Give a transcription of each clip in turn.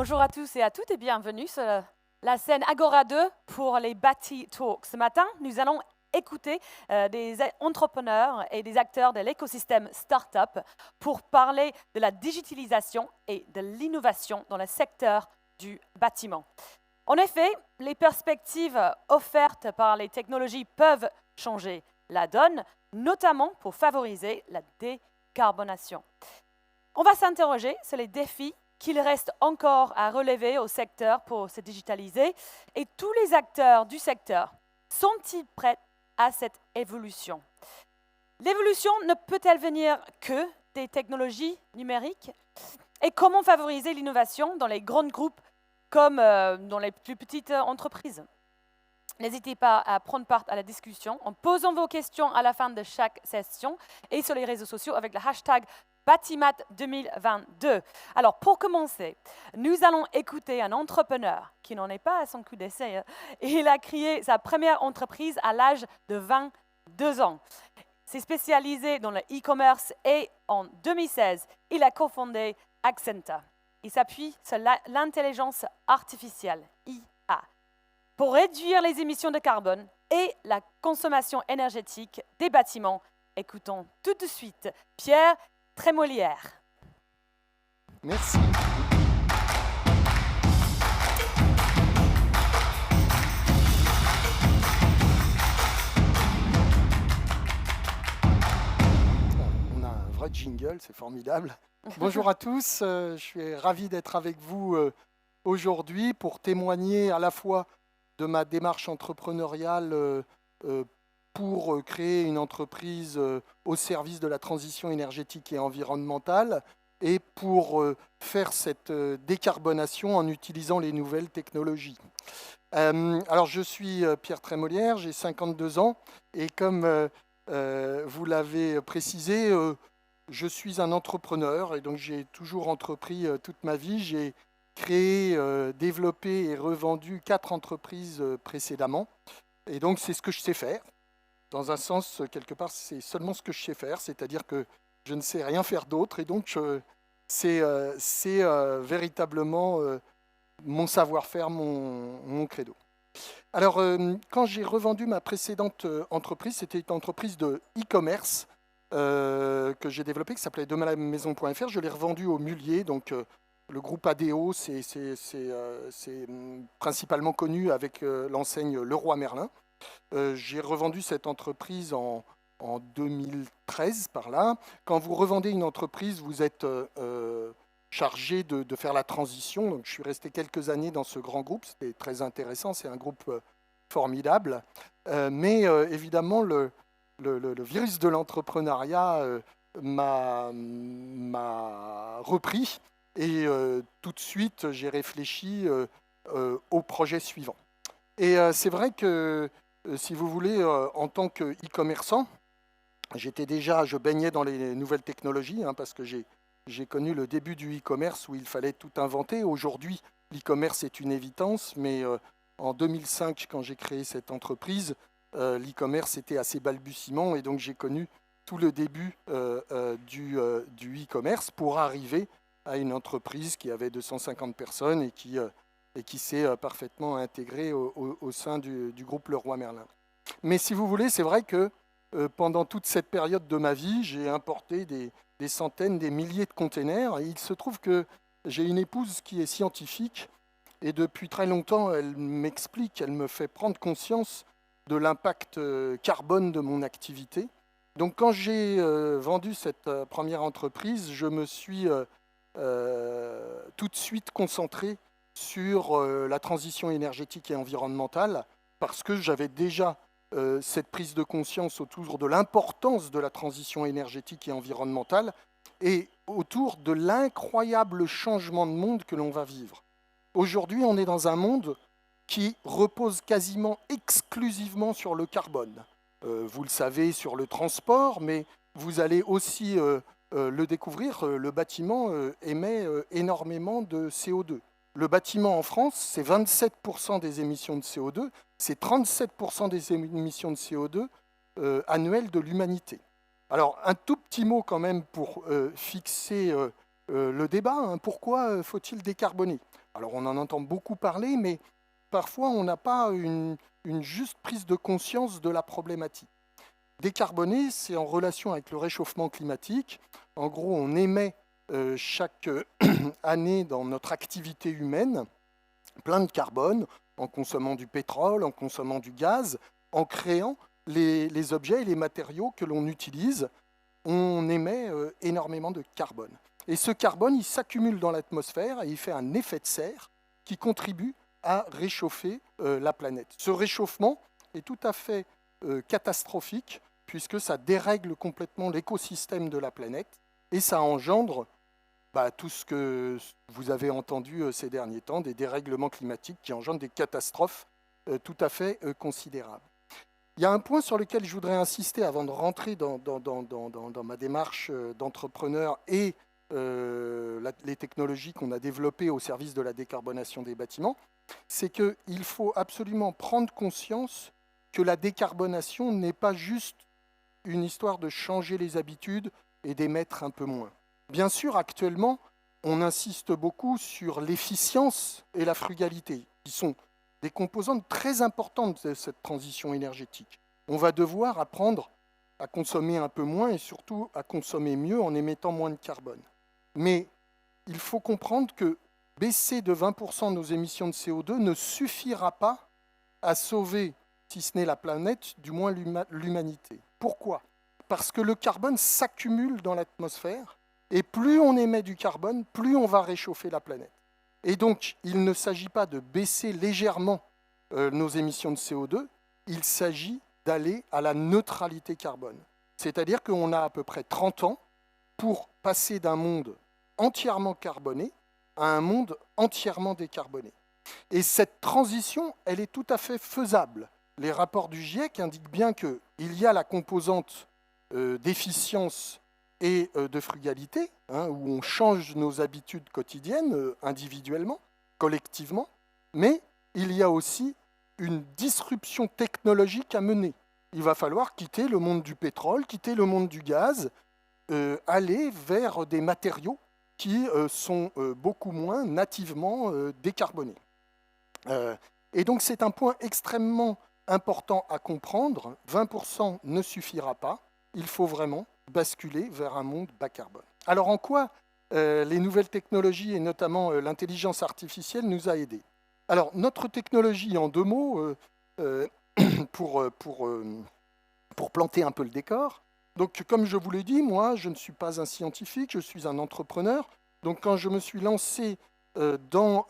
Bonjour à tous et à toutes et bienvenue sur la scène Agora 2 pour les Bati Talks. Ce matin, nous allons écouter des entrepreneurs et des acteurs de l'écosystème startup pour parler de la digitalisation et de l'innovation dans le secteur du bâtiment. En effet, les perspectives offertes par les technologies peuvent changer la donne, notamment pour favoriser la décarbonation. On va s'interroger sur les défis qu'il reste encore à relever au secteur pour se digitaliser et tous les acteurs du secteur sont-ils prêts à cette évolution? L'évolution ne peut-elle venir que des technologies numériques? Et comment favoriser l'innovation dans les grands groupes comme dans les plus petites entreprises? N'hésitez pas à prendre part à la discussion en posant vos questions à la fin de chaque session et sur les réseaux sociaux avec le hashtag Batimat 2022. Alors, pour commencer, nous allons écouter un entrepreneur qui n'en est pas à son coup d'essai. Il a créé sa première entreprise à l'âge de 22 ans. C'est spécialisé dans le e-commerce et en 2016, il a cofondé Accenta. Il s'appuie sur l'intelligence artificielle, IA, pour réduire les émissions de carbone et la consommation énergétique des bâtiments. Écoutons tout de suite Pierre Trémolière. Merci. On a un vrai jingle, c'est formidable. Bonjour à tous, je suis ravi d'être avec vous aujourd'hui pour témoigner à la fois de ma démarche entrepreneuriale pour créer une entreprise au service de la transition énergétique et environnementale et pour faire cette décarbonation en utilisant les nouvelles technologies. Alors, je suis Pierre Trémolière, j'ai 52 ans et comme vous l'avez précisé, je suis un entrepreneur et donc j'ai toujours entrepris toute ma vie. J'ai créé, développé et revendu 4 entreprises précédemment et donc c'est ce que je sais faire. Dans un sens, quelque part, c'est seulement ce que je sais faire, c'est-à-dire que je ne sais rien faire d'autre, et donc c'est véritablement mon savoir-faire, mon credo. Alors, quand j'ai revendu ma précédente entreprise, c'était une entreprise de e-commerce que j'ai développée, qui s'appelait demainlamaison.fr. Je l'ai revendue au Mullier, donc le groupe ADO, c'est principalement connu avec l'enseigne Leroy Merlin. J'ai revendu cette entreprise en 2013 par là. Quand vous revendez une entreprise, vous êtes chargé de faire la transition. Donc, je suis resté quelques années dans ce grand groupe. C'était très intéressant. C'est un groupe formidable. Mais évidemment, le virus de l'entrepreneuriat m'a repris. Et tout de suite, j'ai réfléchi au projet suivant. Et c'est vrai que si vous voulez, en tant qu'e-commerçant, je baignais dans les nouvelles technologies, parce que j'ai connu le début du e-commerce où il fallait tout inventer. Aujourd'hui, l'e-commerce est une évidence, mais en 2005, quand j'ai créé cette entreprise, l'e-commerce était assez balbutiement et donc j'ai connu tout le début du e-commerce pour arriver à une entreprise qui avait 250 personnes et qui s'est parfaitement intégré au sein du groupe Leroy Merlin. Mais si vous voulez, c'est vrai que pendant toute cette période de ma vie, j'ai importé des centaines, des milliers de containers. Et il se trouve que j'ai une épouse qui est scientifique et depuis très longtemps, elle m'explique, elle me fait prendre conscience de l'impact carbone de mon activité. Donc quand j'ai vendu cette première entreprise, je me suis tout de suite concentré sur la transition énergétique et environnementale, parce que j'avais déjà cette prise de conscience autour de l'importance de la transition énergétique et environnementale et autour de l'incroyable changement de monde que l'on va vivre. Aujourd'hui, on est dans un monde qui repose quasiment exclusivement sur le carbone. Vous le savez sur le transport, mais vous allez aussi le découvrir, le bâtiment émet énormément de CO2. Le bâtiment en France, c'est 27% des émissions de CO2, c'est 37% des émissions de CO2 annuelles de l'humanité. Alors, un tout petit mot quand même pour fixer le débat. Pourquoi faut-il décarboner ? Alors on en entend beaucoup parler, mais parfois on n'a pas une juste prise de conscience de la problématique. Décarboner, c'est en relation avec le réchauffement climatique. En gros, on émet chaque année dans notre activité humaine plein de carbone en consommant du pétrole, en consommant du gaz, en créant les objets et les matériaux que l'on utilise. On émet énormément de carbone. Et ce carbone, il s'accumule dans l'atmosphère et il fait un effet de serre qui contribue à réchauffer la planète. Ce réchauffement est tout à fait catastrophique puisque ça dérègle complètement l'écosystème de la planète et ça engendre tout ce que vous avez entendu ces derniers temps, des dérèglements climatiques qui engendrent des catastrophes tout à fait considérables. Il y a un point sur lequel je voudrais insister avant de rentrer dans ma démarche d'entrepreneur et les technologies qu'on a développées au service de la décarbonation des bâtiments, c'est qu'il faut absolument prendre conscience que la décarbonation n'est pas juste une histoire de changer les habitudes et d'émettre un peu moins. Bien sûr, actuellement, on insiste beaucoup sur l'efficience et la frugalité, qui sont des composantes très importantes de cette transition énergétique. On va devoir apprendre à consommer un peu moins et surtout à consommer mieux en émettant moins de carbone. Mais il faut comprendre que baisser de 20% nos émissions de CO2 ne suffira pas à sauver, si ce n'est la planète, du moins l'humanité. Pourquoi ? Parce que le carbone s'accumule dans l'atmosphère et plus on émet du carbone, plus on va réchauffer la planète. Et donc, il ne s'agit pas de baisser légèrement nos émissions de CO2, il s'agit d'aller à la neutralité carbone. C'est-à-dire qu'on a à peu près 30 ans pour passer d'un monde entièrement carboné à un monde entièrement décarboné. Et cette transition, elle est tout à fait faisable. Les rapports du GIEC indiquent bien qu'il y a la composante d'efficience et de frugalité, où on change nos habitudes quotidiennes individuellement, collectivement, mais il y a aussi une disruption technologique à mener. Il va falloir quitter le monde du pétrole, quitter le monde du gaz, aller vers des matériaux qui sont beaucoup moins nativement décarbonés. Et donc c'est un point extrêmement important à comprendre. 20% ne suffira pas. Il faut vraiment basculer vers un monde bas carbone. Alors en quoi les nouvelles technologies et notamment l'intelligence artificielle nous a aidés ? Alors notre technologie, en deux mots, pour planter un peu le décor. Donc comme je vous l'ai dit, moi je ne suis pas un scientifique, je suis un entrepreneur. Donc quand je me suis lancé dans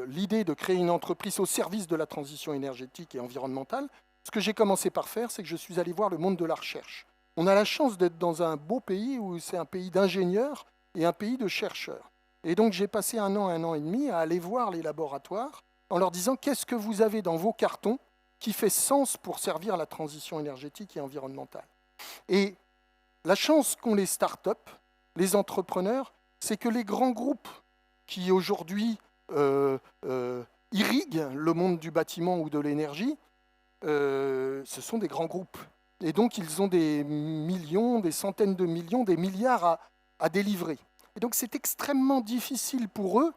l'idée de créer une entreprise au service de la transition énergétique et environnementale, ce que j'ai commencé par faire, c'est que je suis allé voir le monde de la recherche. On a la chance d'être dans un beau pays où c'est un pays d'ingénieurs et un pays de chercheurs. Et donc j'ai passé un an et demi à aller voir les laboratoires en leur disant qu'est-ce que vous avez dans vos cartons qui fait sens pour servir la transition énergétique et environnementale. Et la chance qu'ont les startups, les entrepreneurs, c'est que les grands groupes qui aujourd'hui irriguent le monde du bâtiment ou de l'énergie, ce sont des grands groupes. Et donc, ils ont des millions, des centaines de millions, des milliards à délivrer. Et donc, c'est extrêmement difficile pour eux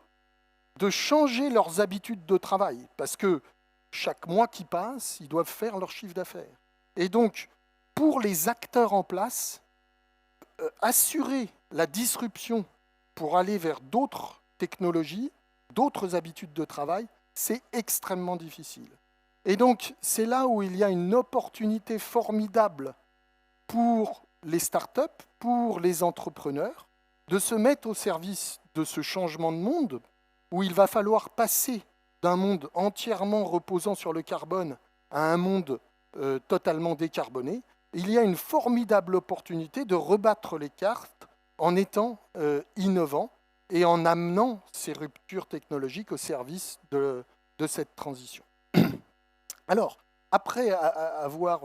de changer leurs habitudes de travail, parce que chaque mois qui passe, ils doivent faire leur chiffre d'affaires. Et donc, pour les acteurs en place, assurer la disruption pour aller vers d'autres technologies, d'autres habitudes de travail, c'est extrêmement difficile. Et donc, c'est là où il y a une opportunité formidable pour les startups, pour les entrepreneurs, de se mettre au service de ce changement de monde, où il va falloir passer d'un monde entièrement reposant sur le carbone à un monde totalement décarboné. Il y a une formidable opportunité de rebattre les cartes en étant innovant et en amenant ces ruptures technologiques au service de cette transition. Alors, après avoir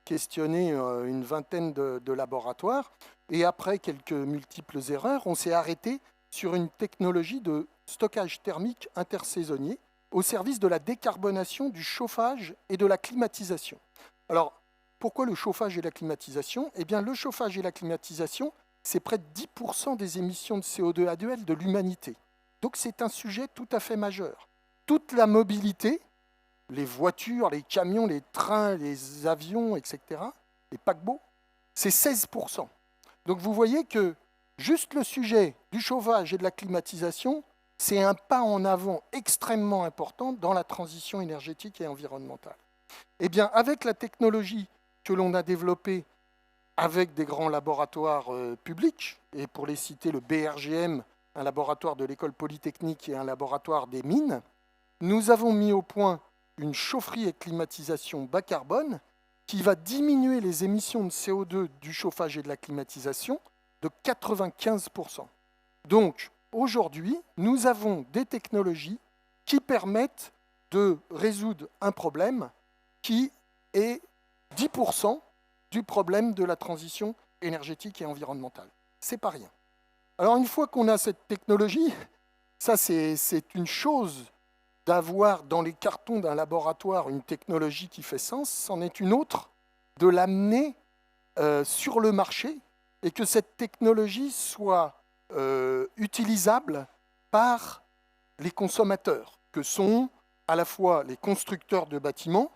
questionné une vingtaine de laboratoires et après quelques multiples erreurs, on s'est arrêté sur une technologie de stockage thermique intersaisonnier au service de la décarbonation du chauffage et de la climatisation. Alors, pourquoi le chauffage et la climatisation ? Eh bien, le chauffage et la climatisation, c'est près de 10% des émissions de CO2 annuelles de l'humanité. Donc c'est un sujet tout à fait majeur. Toute la mobilité, les voitures, les camions, les trains, les avions, etc., les paquebots, c'est 16%. Donc vous voyez que juste le sujet du chauffage et de la climatisation, c'est un pas en avant extrêmement important dans la transition énergétique et environnementale. Eh bien, avec la technologie que l'on a développée avec des grands laboratoires publics, et pour les citer le BRGM, un laboratoire de l'école polytechnique et un laboratoire des mines, nous avons mis au point une chaufferie et climatisation bas carbone qui va diminuer les émissions de CO2 du chauffage et de la climatisation de 95%. Donc, aujourd'hui, nous avons des technologies qui permettent de résoudre un problème qui est 10% du problème de la transition énergétique et environnementale. C'est pas rien. Alors, une fois qu'on a cette technologie, ça c'est une chose d'avoir dans les cartons d'un laboratoire une technologie qui fait sens, c'en est une autre de l'amener sur le marché et que cette technologie soit utilisable par les consommateurs, que sont à la fois les constructeurs de bâtiments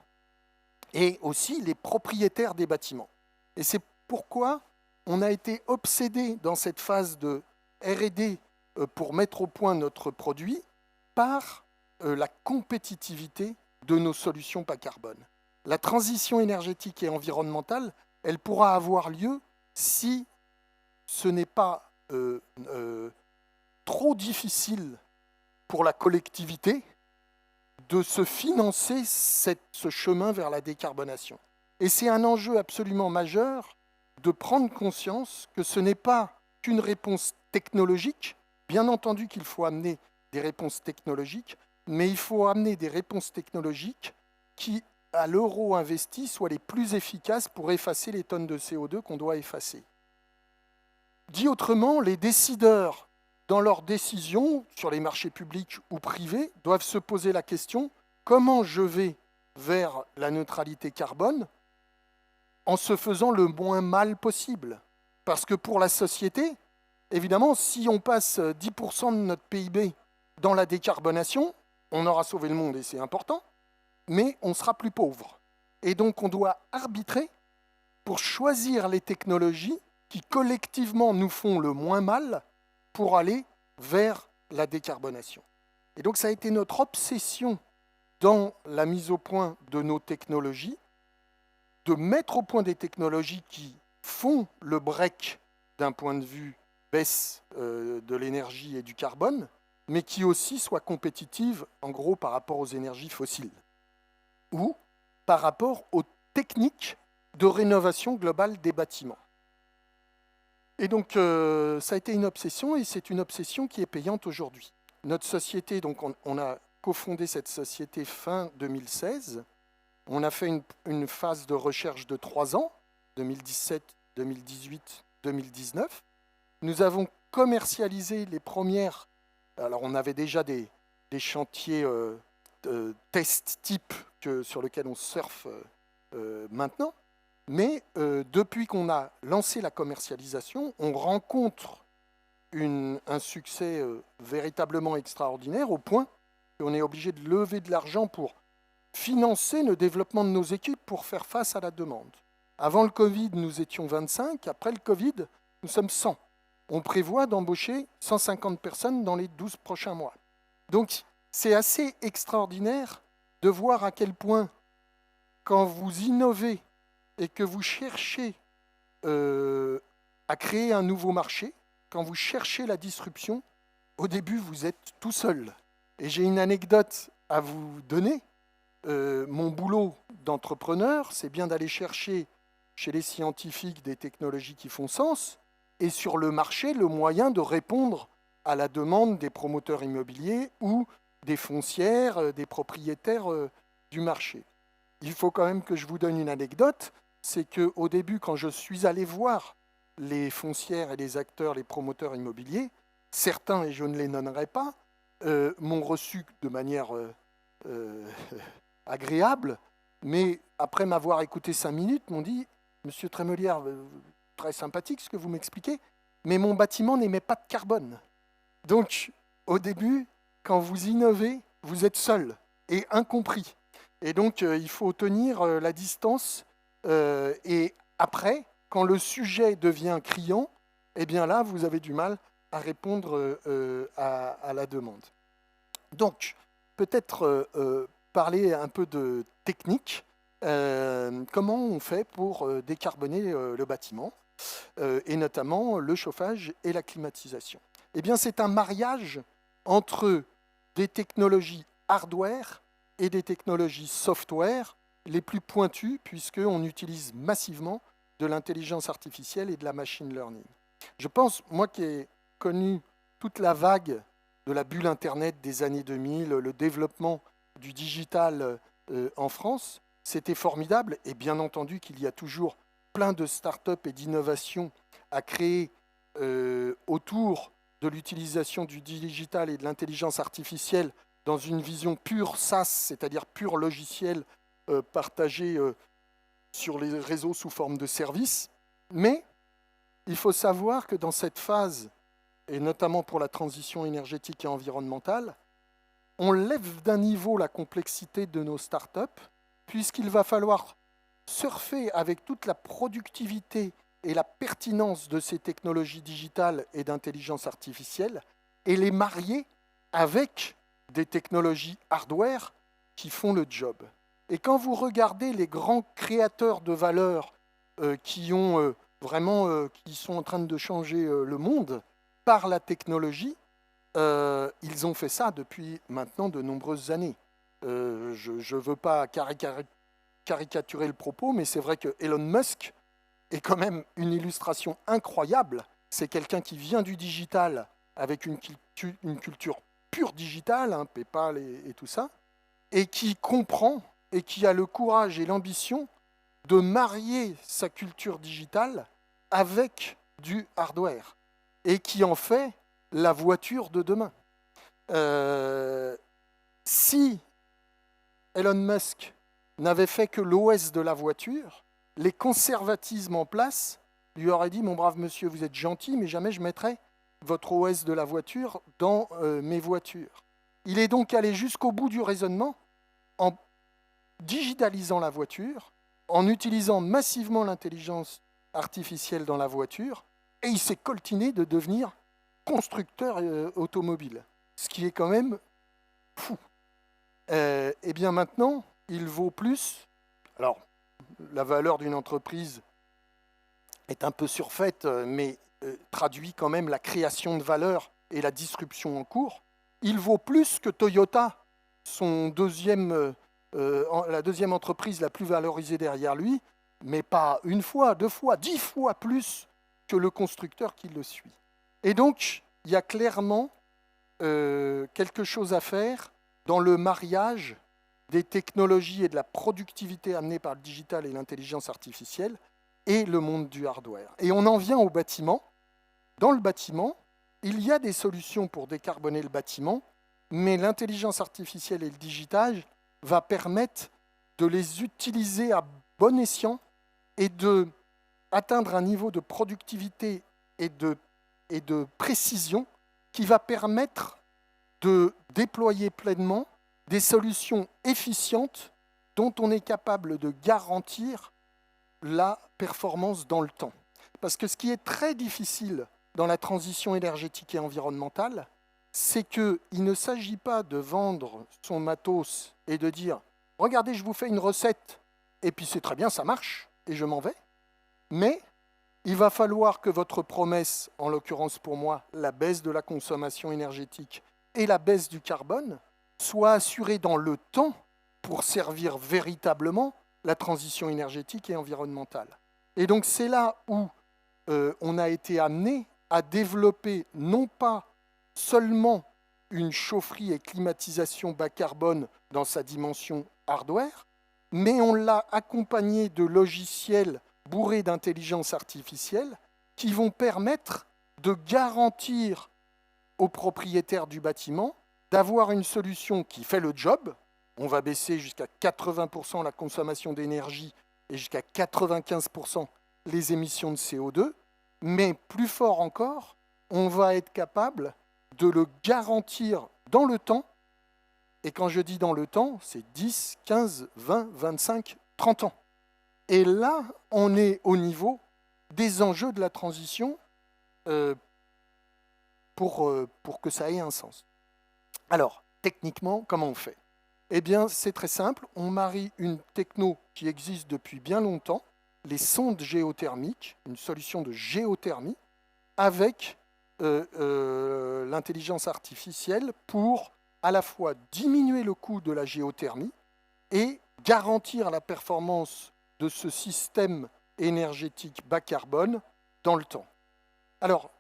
et aussi les propriétaires des bâtiments. Et c'est pourquoi on a été obsédé dans cette phase de R&D pour mettre au point notre produit par la compétitivité de nos solutions bas carbone. La transition énergétique et environnementale, elle pourra avoir lieu si ce n'est pas trop difficile pour la collectivité de se financer ce chemin vers la décarbonation. Et c'est un enjeu absolument majeur de prendre conscience que ce n'est pas qu'une réponse technologique. Bien entendu qu'il faut amener des réponses technologiques, mais il faut amener des réponses technologiques qui, à l'euro investi, soient les plus efficaces pour effacer les tonnes de CO2 qu'on doit effacer. Dit autrement, les décideurs, dans leurs décisions sur les marchés publics ou privés, doivent se poser la question « Comment je vais vers la neutralité carbone en se faisant le moins mal possible ?» Parce que pour la société, évidemment, si on passe 10% de notre PIB dans la décarbonation, on aura sauvé le monde et c'est important, mais on sera plus pauvre. Et donc on doit arbitrer pour choisir les technologies qui collectivement nous font le moins mal pour aller vers la décarbonation. Et donc ça a été notre obsession dans la mise au point de nos technologies, de mettre au point des technologies qui font le break d'un point de vue baisse de l'énergie et du carbone, mais qui aussi soient compétitives, en gros, par rapport aux énergies fossiles ou par rapport aux techniques de rénovation globale des bâtiments. Et donc, ça a été une obsession, et c'est une obsession qui est payante aujourd'hui. Notre société, donc on a cofondé cette société fin 2016. On a fait une phase de recherche de 3 ans, 2017, 2018, 2019. Nous avons commercialisé les premières. Alors, on avait déjà des chantiers test type sur lesquels on surfe maintenant. Mais depuis qu'on a lancé la commercialisation, on rencontre un succès véritablement extraordinaire au point qu'on est obligé de lever de l'argent pour financer le développement de nos équipes pour faire face à la demande. Avant le Covid, nous étions 25. Après le Covid, nous sommes 100. On prévoit d'embaucher 150 personnes dans les 12 prochains mois. Donc, c'est assez extraordinaire de voir à quel point, quand vous innovez et que vous cherchez à créer un nouveau marché, quand vous cherchez la disruption, au début, vous êtes tout seul. Et j'ai une anecdote à vous donner. Mon boulot d'entrepreneur, c'est bien d'aller chercher chez les scientifiques des technologies qui font sens et sur le marché, le moyen de répondre à la demande des promoteurs immobiliers ou des foncières, des propriétaires du marché. Il faut quand même que je vous donne une anecdote, c'est qu'au début, quand je suis allé voir les foncières et les acteurs, les promoteurs immobiliers, certains, et je ne les nommerai pas, m'ont reçu de manière agréable, mais après m'avoir écouté 5 minutes, m'ont dit « Monsieur Trémelière, très sympathique ce que vous m'expliquez, mais mon bâtiment n'émet pas de carbone. » Donc, au début, quand vous innovez, vous êtes seul et incompris. Et donc, il faut tenir la distance. Et après, quand le sujet devient criant, eh bien là, vous avez du mal à répondre à la demande. Donc, peut-être parler un peu de technique. Comment on fait pour décarboner le bâtiment, et notamment le chauffage et la climatisation? Eh bien, c'est un mariage entre des technologies hardware et des technologies software les plus pointues, puisqu'on utilise massivement de l'intelligence artificielle et de la machine learning. Je pense, moi qui ai connu toute la vague de la bulle Internet des années 2000, le développement du digital en France, c'était formidable. Et bien entendu qu'il y a toujours plein de startups et d'innovations à créer autour de l'utilisation du digital et de l'intelligence artificielle dans une vision pure SaaS, c'est-à-dire pure logiciel partagé sur les réseaux sous forme de services. Mais il faut savoir que dans cette phase, et notamment pour la transition énergétique et environnementale, on lève d'un niveau la complexité de nos startups, puisqu'il va falloir surfer avec toute la productivité et la pertinence de ces technologies digitales et d'intelligence artificielle et les marier avec des technologies hardware qui font le job. Et quand vous regardez les grands créateurs de valeur qui ont qui sont en train de changer le monde par la technologie, ils ont fait ça depuis maintenant de nombreuses années. Je ne veux pas caricaturer le propos, mais c'est vrai que Elon Musk est quand même une illustration incroyable. C'est quelqu'un qui vient du digital avec une culture pure digitale, hein, PayPal et tout ça, et qui comprend et qui a le courage et l'ambition de marier sa culture digitale avec du hardware et qui en fait la voiture de demain. Si Elon Musk n'avait fait que l'OS de la voiture, les conservatismes en place lui auraient dit « Mon brave monsieur, vous êtes gentil, mais jamais je mettrai votre OS de la voiture dans mes voitures. » Il est donc allé jusqu'au bout du raisonnement en digitalisant la voiture, en utilisant massivement l'intelligence artificielle dans la voiture, et il s'est coltiné de devenir constructeur automobile, ce qui est quand même fou. Et bien maintenant, il vaut plus. Alors, la valeur d'une entreprise est un peu surfaite, mais traduit quand même la création de valeur et la disruption en cours. Il vaut plus que Toyota, la deuxième entreprise la plus valorisée derrière lui, mais pas une fois, 2 fois, 10 fois plus que le constructeur qui le suit. Et donc, il y a clairement quelque chose à faire dans le mariage des technologies et de la productivité amenée par le digital et l'intelligence artificielle et le monde du hardware. Et on en vient au bâtiment. Dans le bâtiment, il y a des solutions pour décarboner le bâtiment, mais l'intelligence artificielle et le digital va permettre de les utiliser à bon escient et d'atteindre un niveau de productivité et de précision qui va permettre de déployer pleinement des solutions efficientes dont on est capable de garantir la performance dans le temps. Parce que ce qui est très difficile dans la transition énergétique et environnementale, c'est qu'il ne s'agit pas de vendre son matos et de dire « Regardez, je vous fais une recette, et puis c'est très bien, ça marche, et je m'en vais. » Mais il va falloir que votre promesse, en l'occurrence pour moi, la baisse de la consommation énergétique et la baisse du carbone, soit assurée dans le temps pour servir véritablement la transition énergétique et environnementale. Et donc c'est là où on a été amené à développer non pas seulement une chaufferie et climatisation bas carbone dans sa dimension hardware, mais on l'a accompagné de logiciels bourrés d'intelligence artificielle qui vont permettre de garantir aux propriétaires du bâtiment d'avoir une solution qui fait le job. On va baisser jusqu'à 80% la consommation d'énergie et jusqu'à 95% les émissions de CO2, mais plus fort encore, on va être capable de le garantir dans le temps. Et quand je dis dans le temps, c'est 10, 15, 20, 25, 30 ans. Et là, on est au niveau des enjeux de la transition pour que ça ait un sens. Alors, techniquement, comment on fait? Eh bien, c'est très simple. On marie une techno qui existe depuis bien longtemps, les sondes géothermiques, une solution de géothermie, avec l'intelligence artificielle pour à la fois diminuer le coût de la géothermie et garantir la performance de ce système énergétique bas carbone dans le temps. Alors,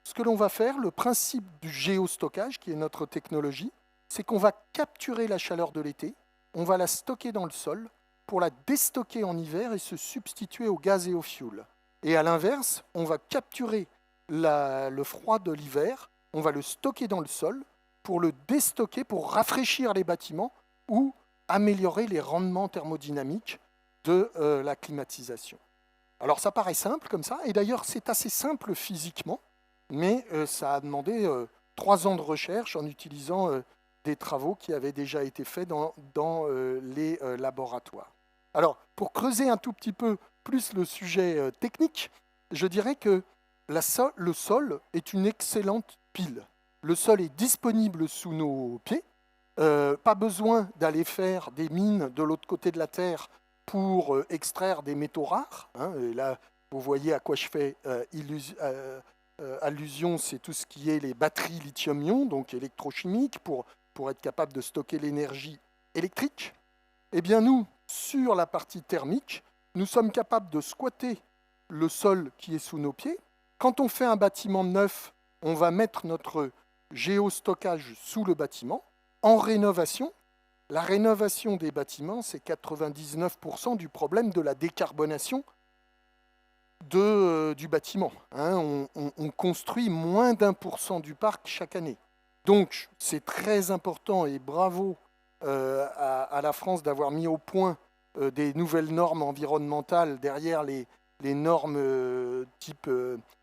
ce que l'on va faire, le principe du géostockage, qui est notre technologie, c'est qu'on va capturer la chaleur de l'été, on va la stocker dans le sol pour la déstocker en hiver et se substituer au gaz et au fioul. Et à l'inverse, on va capturer le froid de l'hiver, on va le stocker dans le sol pour le déstocker, pour rafraîchir les bâtiments ou améliorer les rendements thermodynamiques de la climatisation. Alors ça paraît simple comme ça, et d'ailleurs c'est assez simple physiquement, mais ça a demandé 3 ans de recherche en utilisant des travaux qui avaient déjà été faits dans les laboratoires. Alors, pour creuser un tout petit peu plus le sujet technique, je dirais que le sol est une excellente pile. Le sol est disponible sous nos pieds. Pas besoin d'aller faire des mines de l'autre côté de la Terre pour extraire des métaux rares. Et là, vous voyez à quoi je fais allusion, c'est tout ce qui est les batteries lithium-ion, donc électrochimiques, pour être capable de stocker l'énergie électrique. Eh bien, nous, sur la partie thermique, nous sommes capables de squatter le sol qui est sous nos pieds. Quand on fait un bâtiment neuf, on va mettre notre géostockage sous le bâtiment. En rénovation, la rénovation des bâtiments, c'est 99% du problème de la décarbonation du bâtiment. On construit moins d'1% du parc chaque année. Donc, c'est très important et bravo à la France d'avoir mis au point des nouvelles normes environnementales derrière les normes type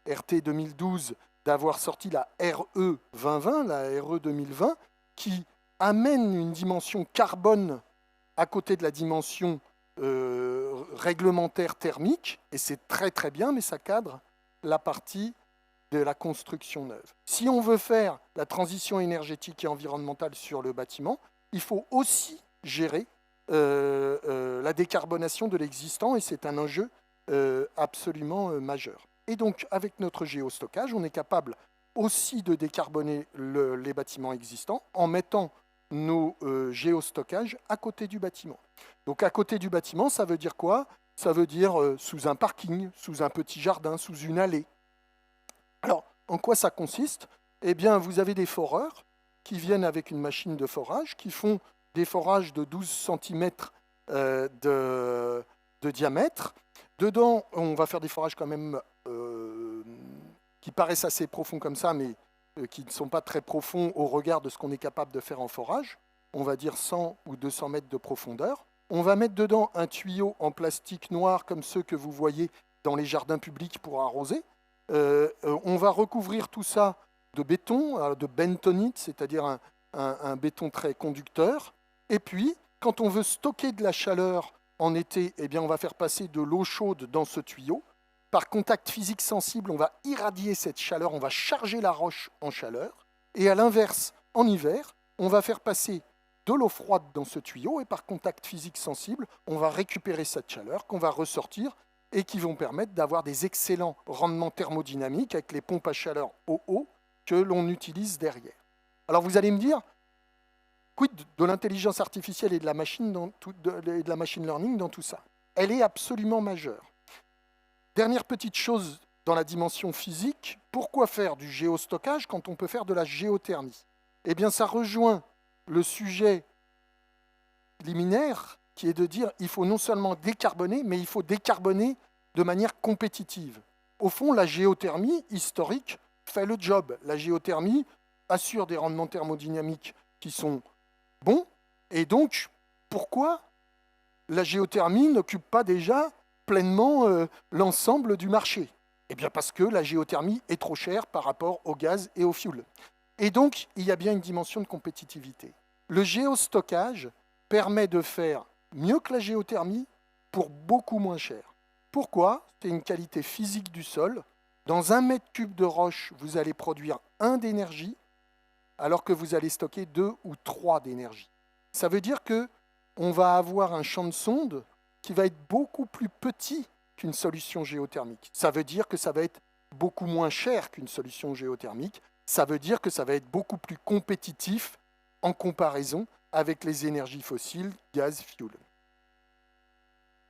RT 2012, d'avoir sorti la RE 2020, la RE 2020, qui amène une dimension carbone à côté de la dimension réglementaire thermique, et c'est très très bien, mais ça cadre la partie de la construction neuve. Si on veut faire la transition énergétique et environnementale sur le bâtiment, il faut aussi gérer la décarbonation de l'existant, et c'est un enjeu absolument majeur. Et donc, avec notre géostockage, on est capable aussi de décarboner les bâtiments existants en mettant nos géostockages à côté du bâtiment. Donc, à côté du bâtiment, ça veut dire quoi? Ça veut dire sous un parking, sous un petit jardin, sous une allée. Alors, en quoi ça consiste? Eh bien, vous avez des foreurs qui viennent avec une machine de forage, qui font des forages de 12 cm de diamètre. Dedans, on va faire des forages quand même qui paraissent assez profonds comme ça, mais qui ne sont pas très profonds au regard de ce qu'on est capable de faire en forage. On va dire 100 ou 200 mètres de profondeur. On va mettre dedans un tuyau en plastique noir comme ceux que vous voyez dans les jardins publics pour arroser. On va recouvrir tout ça de béton, de bentonite, c'est-à-dire un béton très conducteur. Et puis, quand on veut stocker de la chaleur en été, eh bien, on va faire passer de l'eau chaude dans ce tuyau. Par contact physique sensible, on va irradier cette chaleur, on va charger la roche en chaleur. Et à l'inverse, en hiver, on va faire passer de l'eau froide dans ce tuyau et par contact physique sensible, on va récupérer cette chaleur qu'on va ressortir et qui vont permettre d'avoir des excellents rendements thermodynamiques avec les pompes à chaleur au haut que l'on utilise derrière. Alors vous allez me dire, quid de l'intelligence artificielle et de la machine learning dans tout ça? Elle est absolument majeure. Dernière petite chose dans la dimension physique, pourquoi faire du géostockage quand on peut faire de la géothermie? Eh bien, ça rejoint le sujet liminaire qui est de dire qu'il faut non seulement décarboner, mais il faut décarboner de manière compétitive. Au fond, la géothermie historique fait le job. La géothermie assure des rendements thermodynamiques qui sont bons, et donc, pourquoi la géothermie n'occupe pas déjà pleinement l'ensemble du marché? Eh bien parce que la géothermie est trop chère par rapport au gaz et au fioul. Et donc, il y a bien une dimension de compétitivité. Le géostockage permet de faire mieux que la géothermie pour beaucoup moins cher. Pourquoi? C'est une qualité physique du sol. Dans 1 mètre cube de roche, vous allez produire 1 d'énergie, alors que vous allez stocker 2 ou 3 d'énergie. Ça veut dire que on va avoir un champ de sonde qui va être beaucoup plus petit qu'une solution géothermique. Ça veut dire que ça va être beaucoup moins cher qu'une solution géothermique. Ça veut dire que ça va être beaucoup plus compétitif en comparaison avec les énergies fossiles, gaz, fioul.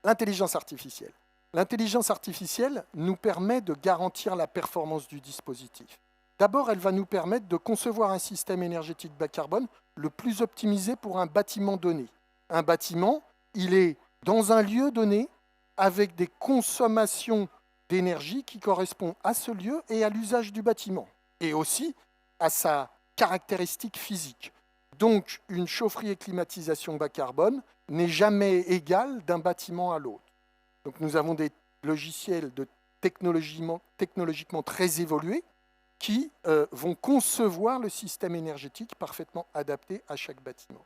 L'intelligence artificielle. L'intelligence artificielle nous permet de garantir la performance du dispositif. D'abord, elle va nous permettre de concevoir un système énergétique bas carbone le plus optimisé pour un bâtiment donné. Un bâtiment, il est dans un lieu donné avec des consommations d'énergie qui correspondent à ce lieu et à l'usage du bâtiment, et aussi à sa caractéristique physique. Donc, une chaufferie et climatisation bas carbone n'est jamais égale d'un bâtiment à l'autre. Donc, nous avons des logiciels technologiquement très évolués qui vont concevoir le système énergétique parfaitement adapté à chaque bâtiment.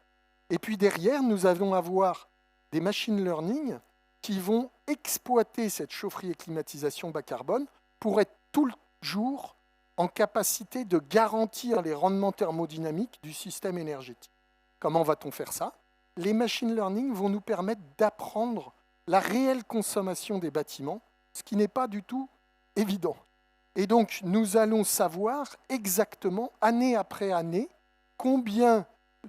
Et puis derrière, nous allons avoir des machine learning qui vont exploiter cette chaufferie et climatisation bas carbone pour être toujours en capacité de garantir les rendements thermodynamiques du système énergétique. Comment va-t-on faire ça? Les machine learning vont nous permettre d'apprendre la réelle consommation des bâtiments, ce qui n'est pas du tout évident. Et donc, nous allons savoir exactement, année après année, combien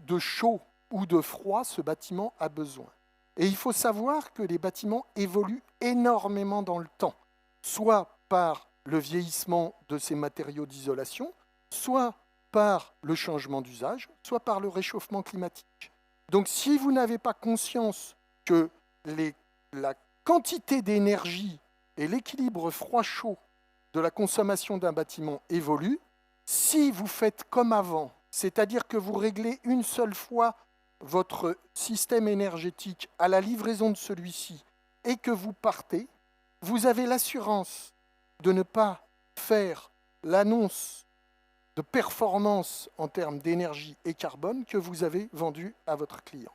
de chaud ou de froid ce bâtiment a besoin. Et il faut savoir que les bâtiments évoluent énormément dans le temps, soit par le vieillissement de ces matériaux d'isolation, soit par le changement d'usage, soit par le réchauffement climatique. Donc si vous n'avez pas conscience que la quantité d'énergie et l'équilibre froid-chaud de la consommation d'un bâtiment évolue, si vous faites comme avant, c'est-à-dire que vous réglez une seule fois votre système énergétique à la livraison de celui-ci et que vous partez, vous avez l'assurance de ne pas faire l'annonce de performance en termes d'énergie et carbone que vous avez vendue à votre client.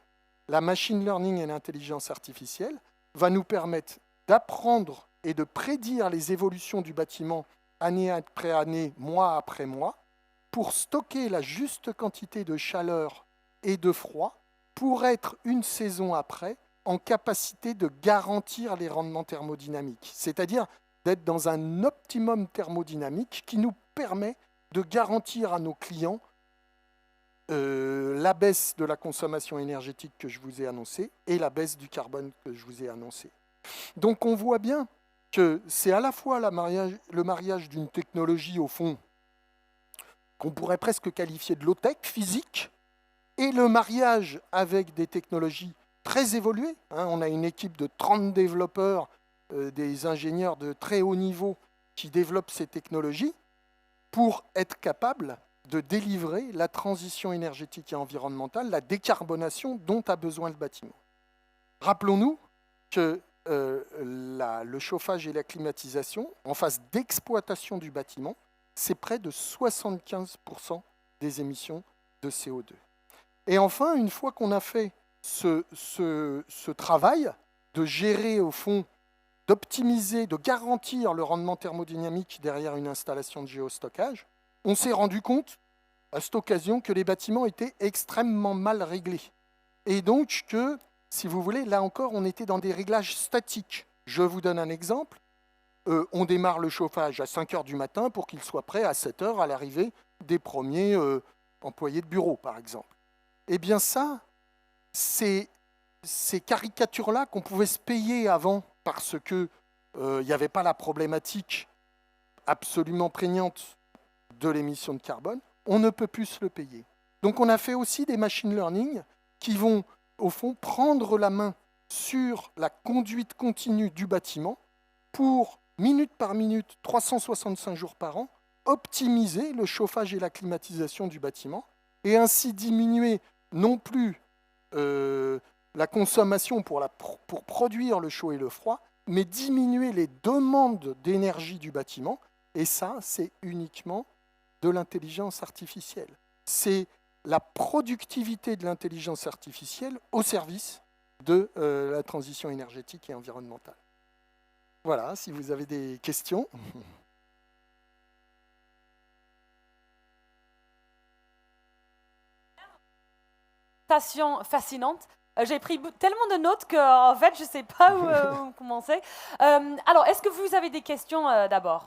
La machine learning et l'intelligence artificielle va nous permettre d'apprendre et de prédire les évolutions du bâtiment année après année, mois après mois, pour stocker la juste quantité de chaleur et de froid pour être une saison après en capacité de garantir les rendements thermodynamiques, c'est-à-dire d'être dans un optimum thermodynamique qui nous permet de garantir à nos clients la baisse de la consommation énergétique que je vous ai annoncée et la baisse du carbone que je vous ai annoncé. Donc on voit bien que c'est à la fois le mariage d'une technologie, au fond, qu'on pourrait presque qualifier de low-tech, physique, et le mariage avec des technologies très évoluées. On a une équipe de 30 développeurs, des ingénieurs de très haut niveau qui développent ces technologies pour être capables de délivrer la transition énergétique et environnementale, la décarbonation dont a besoin le bâtiment. Rappelons-nous que le chauffage et la climatisation, en phase d'exploitation du bâtiment, c'est près de 75% des émissions de CO2. Et enfin, une fois qu'on a fait ce travail de gérer au fond, d'optimiser, de garantir le rendement thermodynamique derrière une installation de géostockage, on s'est rendu compte à cette occasion que les bâtiments étaient extrêmement mal réglés. Et donc que, si vous voulez, là encore, on était dans des réglages statiques. Je vous donne un exemple. On démarre le chauffage à 5 heures du matin pour qu'il soit prêt à 7 heures à l'arrivée des premiers employés de bureau, par exemple. Eh bien ça, ces caricatures-là qu'on pouvait se payer avant parce qu'il n'y avait pas la problématique absolument prégnante de l'émission de carbone, on ne peut plus se le payer. Donc on a fait aussi des machine learning qui vont, au fond, prendre la main sur la conduite continue du bâtiment pour, minute par minute, 365 jours par an, optimiser le chauffage et la climatisation du bâtiment et ainsi diminuer non plus la consommation pour produire le chaud et le froid, mais diminuer les demandes d'énergie du bâtiment. Et ça, c'est uniquement de l'intelligence artificielle. C'est la productivité de l'intelligence artificielle au service de la transition énergétique et environnementale. Voilà, si vous avez des questions. Fascinante. J'ai pris tellement de notes que, en fait, je ne sais pas où commencer. Alors, est-ce que vous avez des questions d'abord?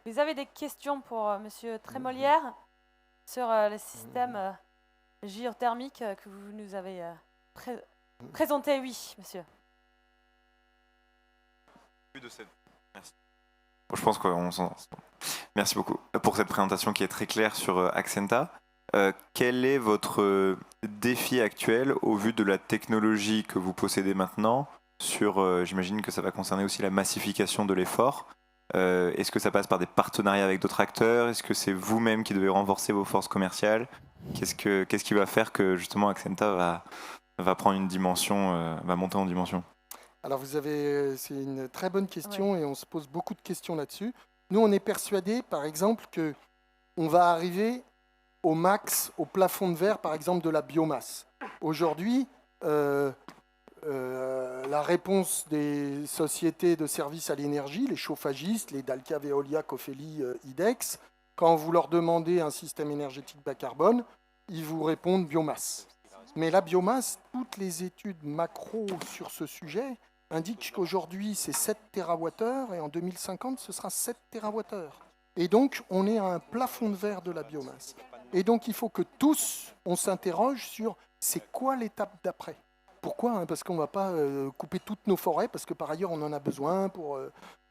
Vous avez des questions pour Monsieur Trémolière sur le système géothermique que vous nous avez présenté? Oui, monsieur. Merci. Je pense qu'on s'en... Merci beaucoup pour cette présentation qui est très claire sur Axenta. Quel est votre défi actuel au vu de la technologie que vous possédez maintenant sur, j'imagine que ça va concerner aussi la massification de l'effort. Est-ce que ça passe par des partenariats avec d'autres acteurs? Est-ce que c'est vous-même qui devez renforcer vos forces commerciales? Qu'est-ce qui va faire que justement Axenta va prendre une dimension, va monter en dimension? Alors c'est une très bonne question et on se pose beaucoup de questions là-dessus. Nous, on est persuadés, par exemple, qu'on va arriver au max, au plafond de verre, par exemple, de la biomasse. Aujourd'hui, la réponse des sociétés de services à l'énergie, les chauffagistes, les Dalkia, Veolia, Cofeli, IDEX, quand vous leur demandez un système énergétique bas carbone, ils vous répondent biomasse. Mais la biomasse, toutes les études macro sur ce sujet indiquent qu'aujourd'hui, c'est 7 TWh et en 2050, ce sera 7 TWh. Et donc, on est à un plafond de verre de la biomasse. Et donc, il faut que tous, on s'interroge sur c'est quoi l'étape d'après. Pourquoi? Parce qu'on ne va pas couper toutes nos forêts, parce que par ailleurs, on en a besoin pour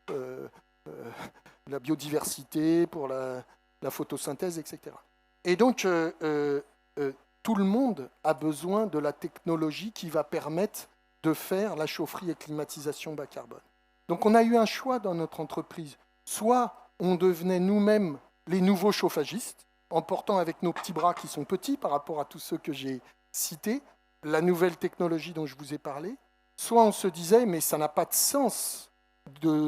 la biodiversité, pour la photosynthèse, etc. Et donc, tout le monde a besoin de la technologie qui va permettre de faire la chaufferie et climatisation bas carbone. Donc, on a eu un choix dans notre entreprise. Soit on devenait nous-mêmes les nouveaux chauffagistes, en portant avec nos petits bras qui sont petits par rapport à tous ceux que j'ai cités, la nouvelle technologie dont je vous ai parlé, soit on se disait, mais ça n'a pas de sens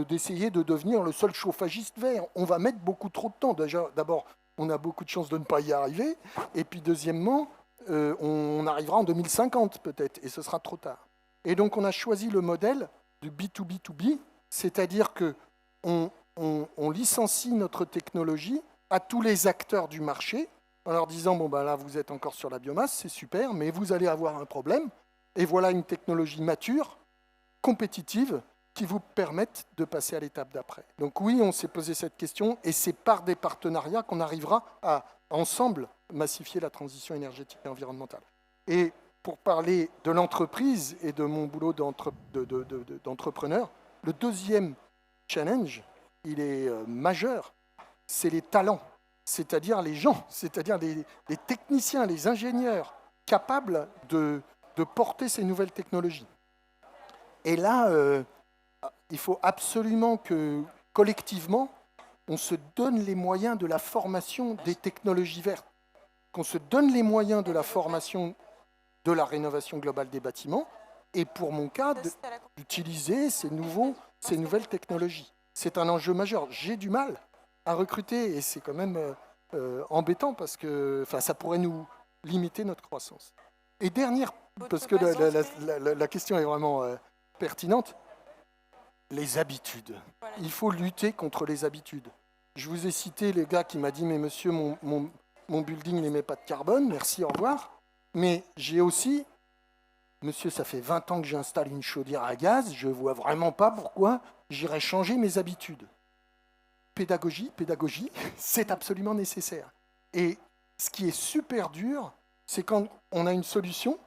d'essayer de devenir le seul chauffagiste vert. On va mettre beaucoup trop de temps. Déjà, d'abord, on a beaucoup de chances de ne pas y arriver. Et puis, deuxièmement, on arrivera en 2050 peut-être, et ce sera trop tard. Et donc, on a choisi le modèle du B2B2B, c'est-à-dire qu'on licencie notre technologie à tous les acteurs du marché en leur disant, bon, ben là, vous êtes encore sur la biomasse, c'est super, mais vous allez avoir un problème. Et voilà une technologie mature, compétitive, qui vous permette de passer à l'étape d'après. Donc oui, on s'est posé cette question, et c'est par des partenariats qu'on arrivera à, ensemble, massifier la transition énergétique et environnementale. Et pour parler de l'entreprise et de mon boulot d'entrepreneur, le deuxième challenge, il est majeur, c'est les talents, c'est-à-dire les gens, c'est-à-dire les techniciens, les ingénieurs capables de porter ces nouvelles technologies. Et là, il faut absolument que, collectivement, on se donne les moyens de la formation des technologies vertes, qu'on se donne les moyens de la formation de la rénovation globale des bâtiments, et pour mon cas, d'utiliser ces nouvelles technologies. C'est un enjeu majeur. J'ai du mal à recruter, et c'est quand même embêtant, parce que ça pourrait nous limiter notre croissance. Et dernière, parce que la question est vraiment pertinente, les habitudes. Il faut lutter contre les habitudes. Je vous ai cité le gars qui m'a dit « Mais monsieur, mon building n'émet pas de carbone, merci, au revoir ». Mais j'ai aussi, monsieur, ça fait 20 ans que j'installe une chaudière à gaz, je ne vois vraiment pas pourquoi j'irais changer mes habitudes. Pédagogie, c'est absolument nécessaire. Et ce qui est super dur, c'est quand on a une solution,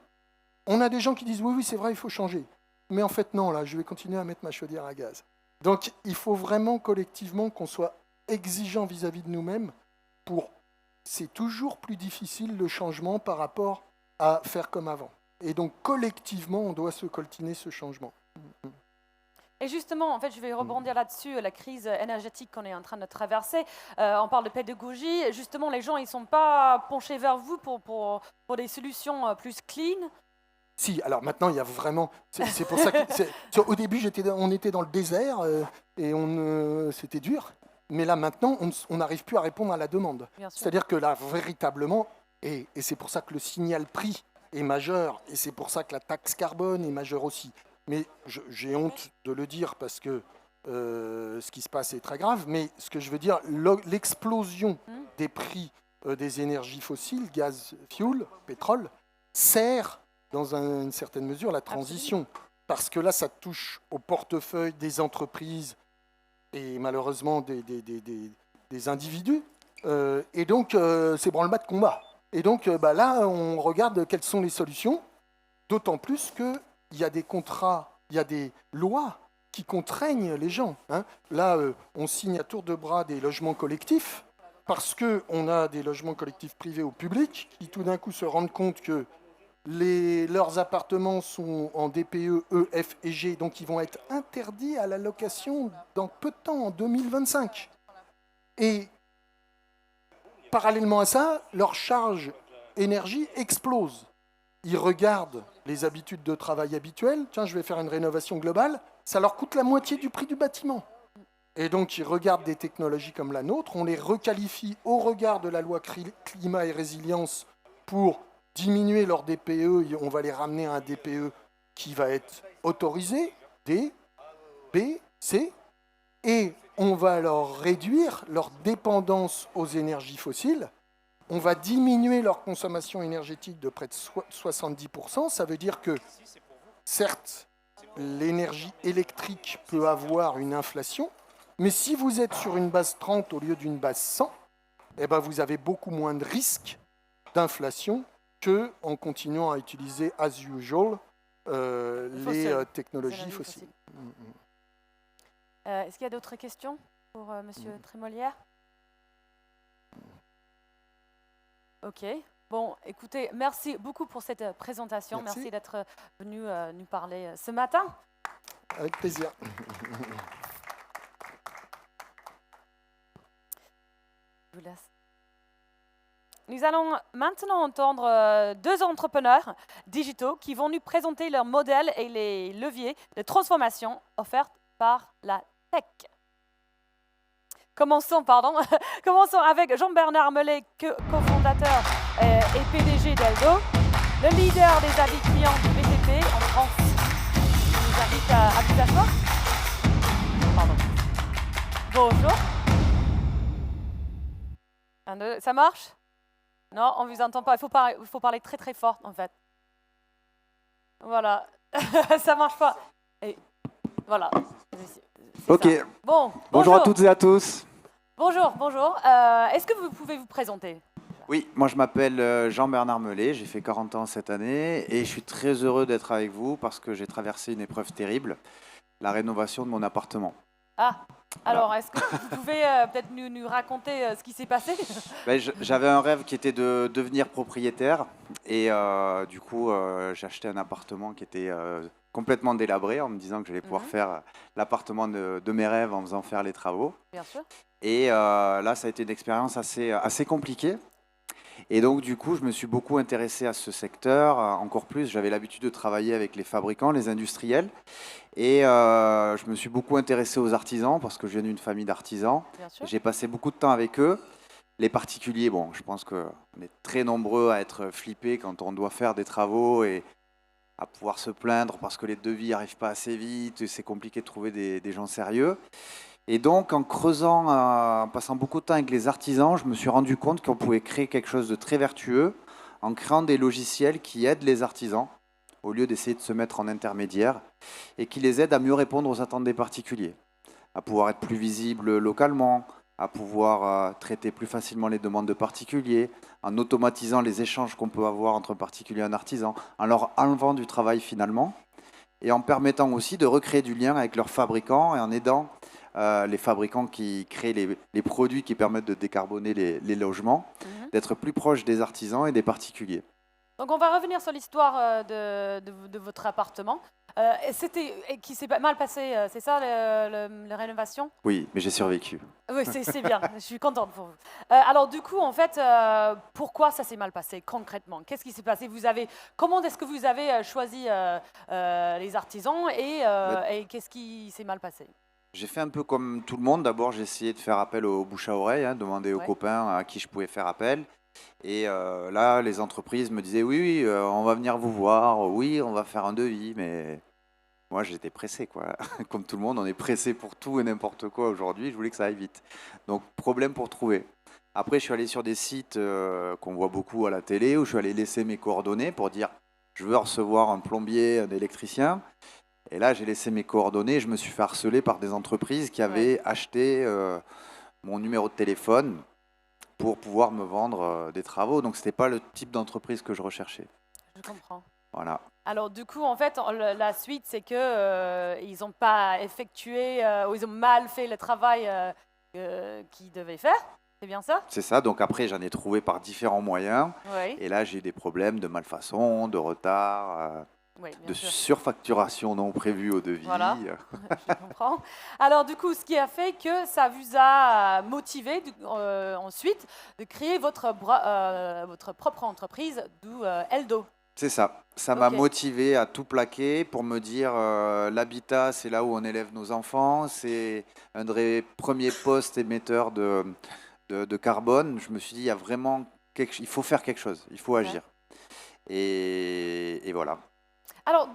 on a des gens qui disent « Oui, c'est vrai, il faut changer ». Mais en fait, non, là, je vais continuer à mettre ma chaudière à gaz. Donc, il faut vraiment collectivement qu'on soit exigeant vis-à-vis de nous-mêmes pour... C'est toujours plus difficile le changement par rapport à faire comme avant. Et donc, collectivement, on doit se coltiner ce changement. Et justement, en fait, je vais rebondir là-dessus, la crise énergétique qu'on est en train de traverser. On parle de pédagogie. Justement, les gens, ils ne sont pas penchés vers vous pour des solutions plus clean. Si, alors maintenant, il y a vraiment... C'est pour ça que... Au début, on était dans le désert et c'était dur. Mais là, maintenant, on n'arrive plus à répondre à la demande. C'est-à-dire que là, véritablement, et c'est pour ça que le signal prix est majeur, et c'est pour ça que la taxe carbone est majeure aussi. Mais j'ai honte de le dire parce que ce qui se passe est très grave. Mais ce que je veux dire, l'explosion des prix des énergies fossiles, gaz, fuel, pétrole, sert dans une certaine mesure la transition. Absolument. Parce que là, ça touche au portefeuille des entreprises et malheureusement des individus. Et donc, c'est branle-bas de combat. Et donc, là, on regarde quelles sont les solutions, d'autant plus qu'il y a des contrats, il y a des lois qui contraignent les gens. Hein. Là, on signe à tour de bras des logements collectifs parce qu'on a des logements collectifs privés ou publics qui, tout d'un coup, se rendent compte que leurs appartements sont en DPE, E, F et G, donc ils vont être interdits à la location dans peu de temps, en 2025. Et parallèlement à ça, leur charge énergie explose. Ils regardent les habitudes de travail habituelles. Tiens, je vais faire une rénovation globale. Ça leur coûte la moitié du prix du bâtiment. Et donc, ils regardent des technologies comme la nôtre. On les requalifie au regard de la loi climat et résilience pour diminuer leur DPE. On va les ramener à un DPE qui va être autorisé, D, B, C. Et on va leur réduire leur dépendance aux énergies fossiles. On va diminuer leur consommation énergétique de près de 70%. Ça veut dire que, certes, l'énergie électrique peut avoir une inflation, mais si vous êtes sur une base 30 au lieu d'une base 100, eh ben vous avez beaucoup moins de risques d'inflation qu'en continuant à utiliser, as usual, les technologies fossiles. Est-ce qu'il y a d'autres questions pour M. Trémolière? Ok. Bon, écoutez, merci beaucoup pour cette présentation. Merci d'être venu nous parler ce matin. Avec plaisir. Je vous laisse. Nous allons maintenant entendre deux entrepreneurs digitaux qui vont nous présenter leurs modèles et les leviers de transformation offerts par la tech. Commençons avec Jean-Bernard Mellet, cofondateur et PDG d'Eldo, le leader des avis clients du BTP en France. Je vous invite à vous asseoir. Bonjour. Ça marche? Non, on ne vous entend pas. Il faut parler très très fort en fait. Voilà. Ça ne marche pas. Et voilà. Ok. Ça. Bon, bonjour à toutes et à tous. Bonjour. Est-ce que vous pouvez vous présenter? Oui, moi je m'appelle Jean-Bernard Mellet, j'ai fait 40 ans cette année et je suis très heureux d'être avec vous parce que j'ai traversé une épreuve terrible, la rénovation de mon appartement. Ah, alors est-ce que vous pouvez peut-être nous raconter ce qui s'est passé? J'avais un rêve qui était de devenir propriétaire et du coup j'ai acheté un appartement qui était complètement délabré en me disant que j'allais pouvoir faire l'appartement de mes rêves en faisant faire les travaux. Bien sûr. Et là, ça a été une expérience assez compliquée. Et donc, du coup, je me suis beaucoup intéressé à ce secteur. Encore plus, j'avais l'habitude de travailler avec les fabricants, les industriels. Et je me suis beaucoup intéressé aux artisans parce que je viens d'une famille d'artisans. J'ai passé beaucoup de temps avec eux. Les particuliers, bon, je pense qu'on est très nombreux à être flippés quand on doit faire des travaux et à pouvoir se plaindre parce que les devis n'arrivent pas assez vite. C'est compliqué de trouver des gens sérieux. Et donc, en creusant, en passant beaucoup de temps avec les artisans, je me suis rendu compte qu'on pouvait créer quelque chose de très vertueux en créant des logiciels qui aident les artisans, au lieu d'essayer de se mettre en intermédiaire, et qui les aident à mieux répondre aux attentes des particuliers, à pouvoir être plus visibles localement, à pouvoir traiter plus facilement les demandes de particuliers, en automatisant les échanges qu'on peut avoir entre particuliers et un artisan, en leur enlevant du travail finalement, et en permettant aussi de recréer du lien avec leurs fabricants et en aidant les fabricants qui créent les produits qui permettent de décarboner les logements, d'être plus proches des artisans et des particuliers. Donc on va revenir sur l'histoire de votre appartement. Qui s'est mal passé, c'est ça, la rénovation? Oui, mais j'ai survécu. Oui, c'est bien, je suis contente pour vous. Alors du coup, en fait, pourquoi ça s'est mal passé concrètement? Qu'est-ce qui s'est passé? Comment est-ce que vous avez choisi les artisans et qu'est-ce qui s'est mal passé? J'ai fait un peu comme tout le monde. D'abord, j'ai essayé de faire appel au bouche à oreille, hein, demander aux Ouais. copains à qui je pouvais faire appel. Et là, les entreprises me disaient oui, oui, on va venir vous voir, oui, on va faire un devis, mais moi, j'étais pressé, quoi. Comme tout le monde, on est pressé pour tout et n'importe quoi aujourd'hui. Je voulais que ça aille vite. Donc, problème pour trouver. Après, je suis allé sur des sites qu'on voit beaucoup à la télé où je suis allé laisser mes coordonnées pour dire je veux recevoir un plombier, un électricien. Et là, j'ai laissé mes coordonnées. Je me suis fait harceler par des entreprises qui avaient acheté mon numéro de téléphone pour pouvoir me vendre des travaux. Donc, ce n'était pas le type d'entreprise que je recherchais. Je comprends. Voilà. Alors du coup, en fait, la suite, c'est que ils n'ont pas effectué ou ils ont mal fait le travail qu'ils devaient faire. C'est bien ça? C'est ça. Donc, après, j'en ai trouvé par différents moyens. Oui, Et là, j'ai eu des problèmes de malfaçon, de retard, oui, bien de sûr. surfacturation non prévue au devis. Voilà. Je comprends. Alors du coup, ce qui a fait que ça vous a motivé ensuite de créer votre propre entreprise, d'où Eldo. C'est ça. Ça m'a Ok. motivé à tout plaquer pour me dire l'habitat, c'est là où on élève nos enfants. C'est un des premiers postes émetteurs de carbone. Je me suis dit, il y a vraiment il faut faire quelque chose, il faut agir. Et voilà. Alors,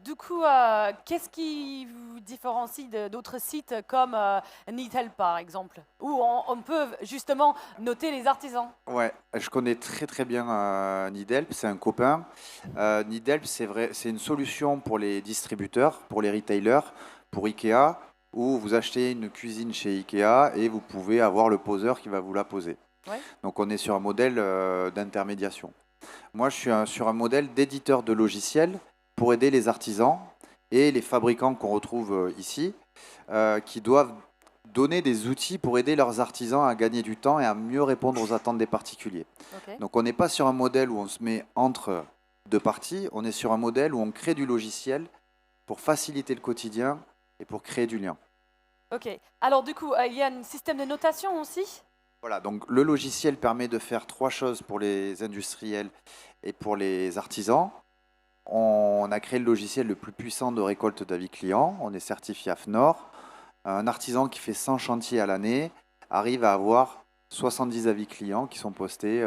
du coup, qu'est-ce qui vous différencie d'autres sites comme Needhelp, par exemple, où on peut justement noter les artisans? Ouais, je connais très très bien Needhelp, c'est un copain. Needhelp, c'est vrai, c'est une solution pour les distributeurs, pour les retailers, pour Ikea, où vous achetez une cuisine chez Ikea et vous pouvez avoir le poseur qui va vous la poser. Ouais. Donc on est sur un modèle d'intermédiation. Moi, je suis sur un modèle d'éditeur de logiciels pour aider les artisans et les fabricants qu'on retrouve ici, qui doivent donner des outils pour aider leurs artisans à gagner du temps et à mieux répondre aux attentes des particuliers. Ok. Donc on n'est pas sur un modèle où on se met entre deux parties, on est sur un modèle où on crée du logiciel pour faciliter le quotidien et pour créer du lien. Ok. Alors, du coup, il y a un système de notation aussi? Voilà, donc le logiciel permet de faire trois choses pour les industriels et pour les artisans. On a créé le logiciel le plus puissant de récolte d'avis clients. On est certifié AFNOR. Un artisan qui fait 100 chantiers à l'année arrive à avoir 70 avis clients qui sont postés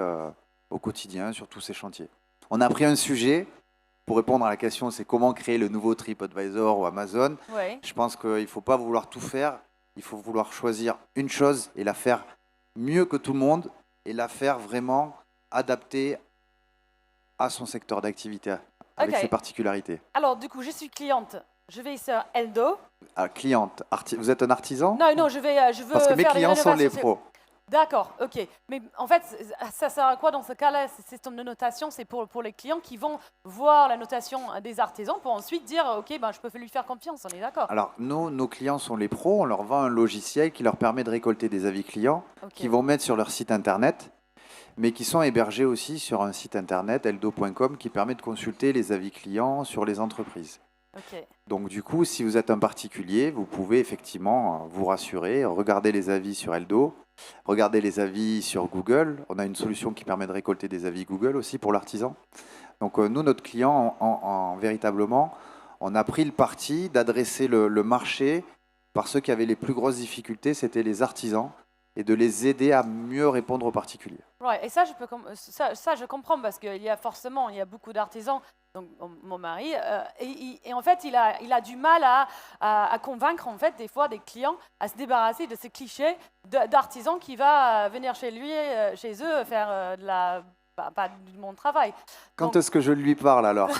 au quotidien sur tous ces chantiers. On a pris un sujet pour répondre à la question, c'est comment créer le nouveau TripAdvisor ou Amazon. Oui. Je pense qu'il ne faut pas vouloir tout faire. Il faut vouloir choisir une chose et la faire mieux que tout le monde et la faire vraiment adaptée à son secteur d'activité, avec Ok. ses particularités. Alors, du coup, je suis cliente. Je vais sur Eldo. Cliente, vous êtes un artisan? Non, non, je veux Parce que mes faire des clients sont les rénovations. pros. D'accord, ok. Mais en fait, ça sert à quoi dans ce cas-là? Ce système de notation, c'est pour les clients qui vont voir la notation des artisans pour ensuite dire, ok, ben, je peux lui faire confiance, on est d'accord. Alors, nos clients sont les pros. On leur vend un logiciel qui leur permet de récolter des avis clients Ok. qu'ils vont mettre sur leur site internet, mais qui sont hébergés aussi sur un site internet, eldo.com, qui permet de consulter les avis clients sur les entreprises. Ok. Donc du coup, si vous êtes un particulier, vous pouvez effectivement vous rassurer, regarder les avis sur Eldo, regarder les avis sur Google. On a une solution qui permet de récolter des avis Google aussi pour l'artisan. Donc nous, notre client, véritablement, on a pris le parti d'adresser le marché par ceux qui avaient les plus grosses difficultés, c'était les artisans, et de les aider à mieux répondre aux particuliers. Ouais, et ça, je comprends parce qu'il y a beaucoup d'artisans, donc mon mari, et en fait, il a du mal à convaincre en fait des fois des clients à se débarrasser de ces clichés d'artisans qui va venir chez eux, faire pas du bon travail. Quand Donc- est-ce que je lui parle alors?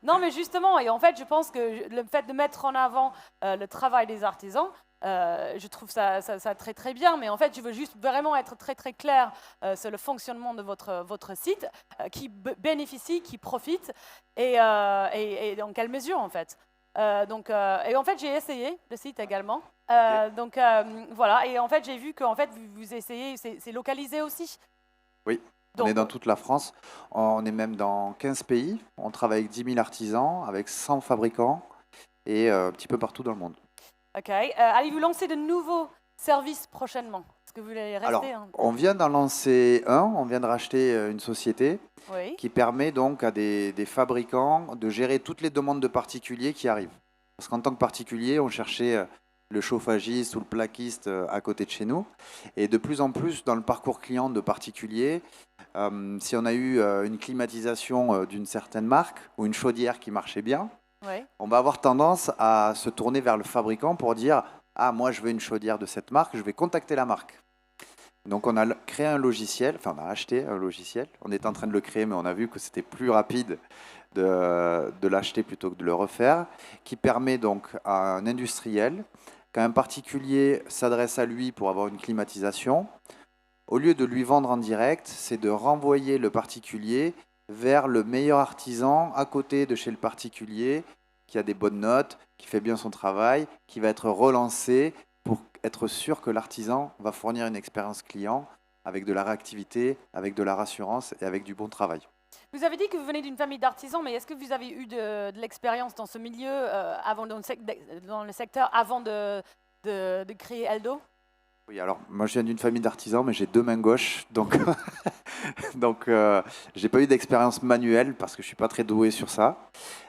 Non, mais justement, et en fait, je pense que le fait de mettre en avant le travail des artisans, je trouve ça très très bien, mais en fait, je veux juste vraiment être très très clair sur le fonctionnement de votre site, qui bénéficie, qui profite, et dans quelle mesure en fait. Et en fait, j'ai essayé le site également. Voilà, et en fait, j'ai vu qu'en fait, vous essayez, c'est localisé aussi. Oui. On est Donc, dans toute la France. On est même dans 15 pays. On travaille avec 10 000 artisans, avec 100 fabricants et un petit peu partout dans le monde. OK. Allez-vous lancer de nouveaux services prochainement? Est-ce que vous voulez Alors, rester? on vient d'en lancer un. On vient de racheter une société Oui. qui permet donc à des fabricants de gérer toutes les demandes de particuliers qui arrivent. Parce qu'en tant que particulier, on cherchait le chauffagiste ou le plaquiste à côté de chez nous. Et de plus en plus, dans le parcours client de particuliers, si on a eu une climatisation d'une certaine marque ou une chaudière qui marchait bien, Oui. on va avoir tendance à se tourner vers le fabricant pour dire « Ah, moi, je veux une chaudière de cette marque, je vais contacter la marque ». Donc, on a créé un logiciel, enfin, on a acheté un logiciel. On est en train de le créer, mais on a vu que c'était plus rapide de l'acheter plutôt que de le refaire, qui permet donc à un industriel, quand un particulier s'adresse à lui pour avoir une climatisation, au lieu de lui vendre en direct, c'est de renvoyer le particulier vers le meilleur artisan à côté de chez le particulier, qui a des bonnes notes, qui fait bien son travail, qui va être relancé pour être sûr que l'artisan va fournir une expérience client avec de la réactivité, avec de la rassurance et avec du bon travail. Vous avez dit que vous venez d'une famille d'artisans, mais est-ce que vous avez eu de l'expérience dans ce milieu, avant, dans le secteur, avant de créer Eldo? Oui, alors moi je viens d'une famille d'artisans, mais j'ai 2 mains gauches, donc j'ai pas eu d'expérience manuelle parce que je suis pas très doué sur ça.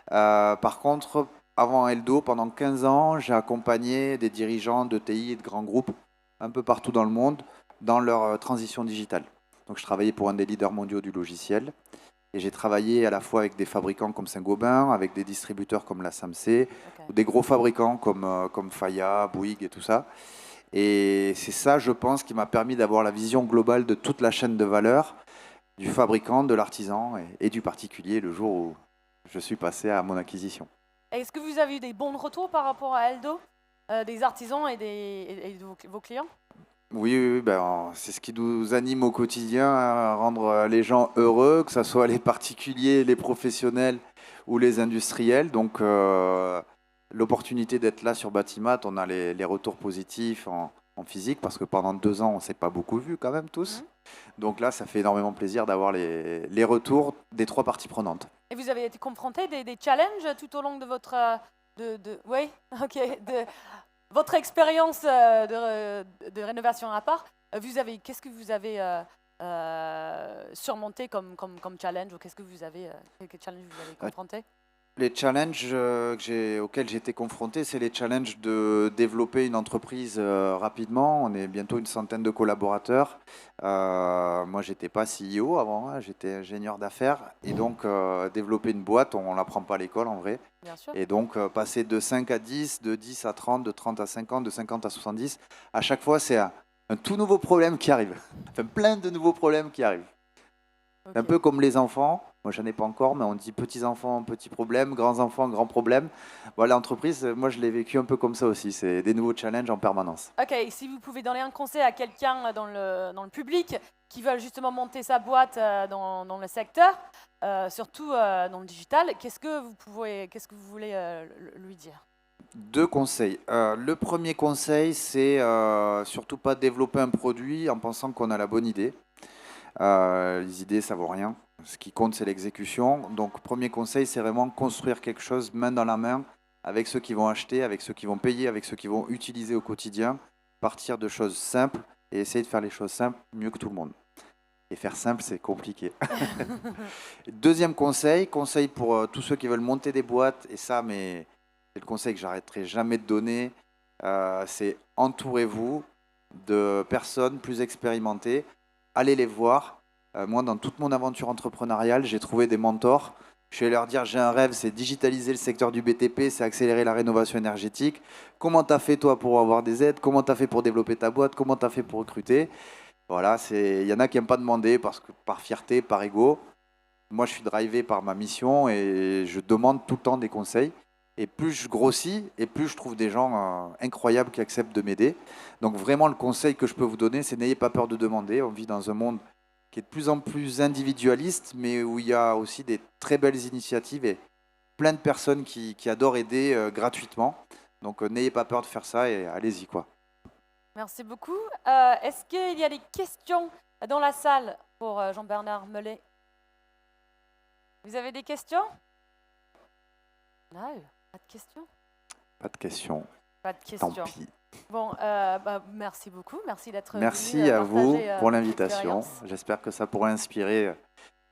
Par contre, avant Eldo, pendant 15 ans, j'ai accompagné des dirigeants de TI et de grands groupes un peu partout dans le monde dans leur transition digitale. Donc je travaillais pour un des leaders mondiaux du logiciel et j'ai travaillé à la fois avec des fabricants comme Saint-Gobain, avec des distributeurs comme la SAMC, Ok. ou des gros fabricants comme Faya, Bouygues et tout ça. Et c'est ça, je pense, qui m'a permis d'avoir la vision globale de toute la chaîne de valeur, du fabricant, de l'artisan et du particulier le jour où je suis passé à mon acquisition. Est-ce que vous avez eu des bons retours par rapport à Eldo, des artisans et de vos clients? Oui, oui, oui, ben, c'est ce qui nous anime au quotidien, à rendre les gens heureux, que ce soit les particuliers, les professionnels ou les industriels. Donc, l'opportunité d'être là sur Batimat, on a les retours positifs en physique, parce que pendant 2 ans, on ne s'est pas beaucoup vus quand même tous. Donc là, ça fait énormément plaisir d'avoir les retours des 3 parties prenantes. Et vous avez été confronté des challenges tout au long de votre oui, ok, de votre expérience de rénovation à part. Qu'est-ce que vous avez surmonté comme challenge, ou qu'est-ce que vous avez quel challenge vous avez confronté? Les challenges auxquels j'ai été confronté, c'est les challenges de développer une entreprise rapidement. On est bientôt une centaine de collaborateurs. Moi, j'étais pas CEO avant, hein, j'étais ingénieur d'affaires. Et donc, développer une boîte, on ne l'apprend pas à l'école en vrai. Bien sûr. Et donc, passer de 5 à 10, de 10 à 30, de 30 à 50, de 50 à 70, à chaque fois, c'est un tout nouveau problème qui arrive. Enfin, plein de nouveaux problèmes qui arrivent. Ok. Un peu comme les enfants. Moi, j'en ai pas encore, mais on dit petits-enfants, petits problèmes, grands-enfants, grands problèmes. Voilà, l'entreprise, moi, je l'ai vécu un peu comme ça aussi. C'est des nouveaux challenges en permanence. Ok, et si vous pouvez donner un conseil à quelqu'un dans le public qui veut justement monter sa boîte dans le secteur, surtout dans le digital, qu'est-ce que vous voulez lui dire? 2 conseils. Le premier conseil, c'est surtout pas développer un produit en pensant qu'on a la bonne idée. Les idées, ça vaut rien. Ce qui compte, c'est l'exécution. Donc, premier conseil, c'est vraiment construire quelque chose main dans la main avec ceux qui vont acheter, avec ceux qui vont payer, avec ceux qui vont utiliser au quotidien. Partir de choses simples et essayer de faire les choses simples mieux que tout le monde. Et faire simple, c'est compliqué. Deuxième conseil pour tous ceux qui veulent monter des boîtes, et ça, mais c'est le conseil que j'arrêterai jamais de donner, c'est entourez-vous de personnes plus expérimentées. Allez les voir. Moi, dans toute mon aventure entrepreneuriale, j'ai trouvé des mentors. Je vais leur dire, j'ai un rêve, c'est digitaliser le secteur du BTP, c'est accélérer la rénovation énergétique. Comment tu as fait toi pour avoir des aides? Comment tu as fait pour développer ta boîte? Comment tu as fait pour recruter? Voilà, il y en a qui n'aiment pas demander parce que par fierté, par ego. Moi, je suis drivé par ma mission et je demande tout le temps des conseils. Et plus je grossis, et plus je trouve des gens incroyables qui acceptent de m'aider. Donc vraiment, le conseil que je peux vous donner, c'est n'ayez pas peur de demander. On vit dans un monde qui est de plus en plus individualiste, mais où il y a aussi des très belles initiatives et plein de personnes qui adorent aider gratuitement. Donc n'ayez pas peur de faire ça et allez-y, quoi. Merci beaucoup. Est-ce qu'il y a des questions dans la salle pour Jean-Bernard Mellet. Vous avez des questions? Non, pas de questions. Pas de questions. Pas de Tant questions. pis. Bon, merci beaucoup. Merci d'être venu. Merci à vous partager, pour votre l'invitation. expérience. J'espère que ça pourra inspirer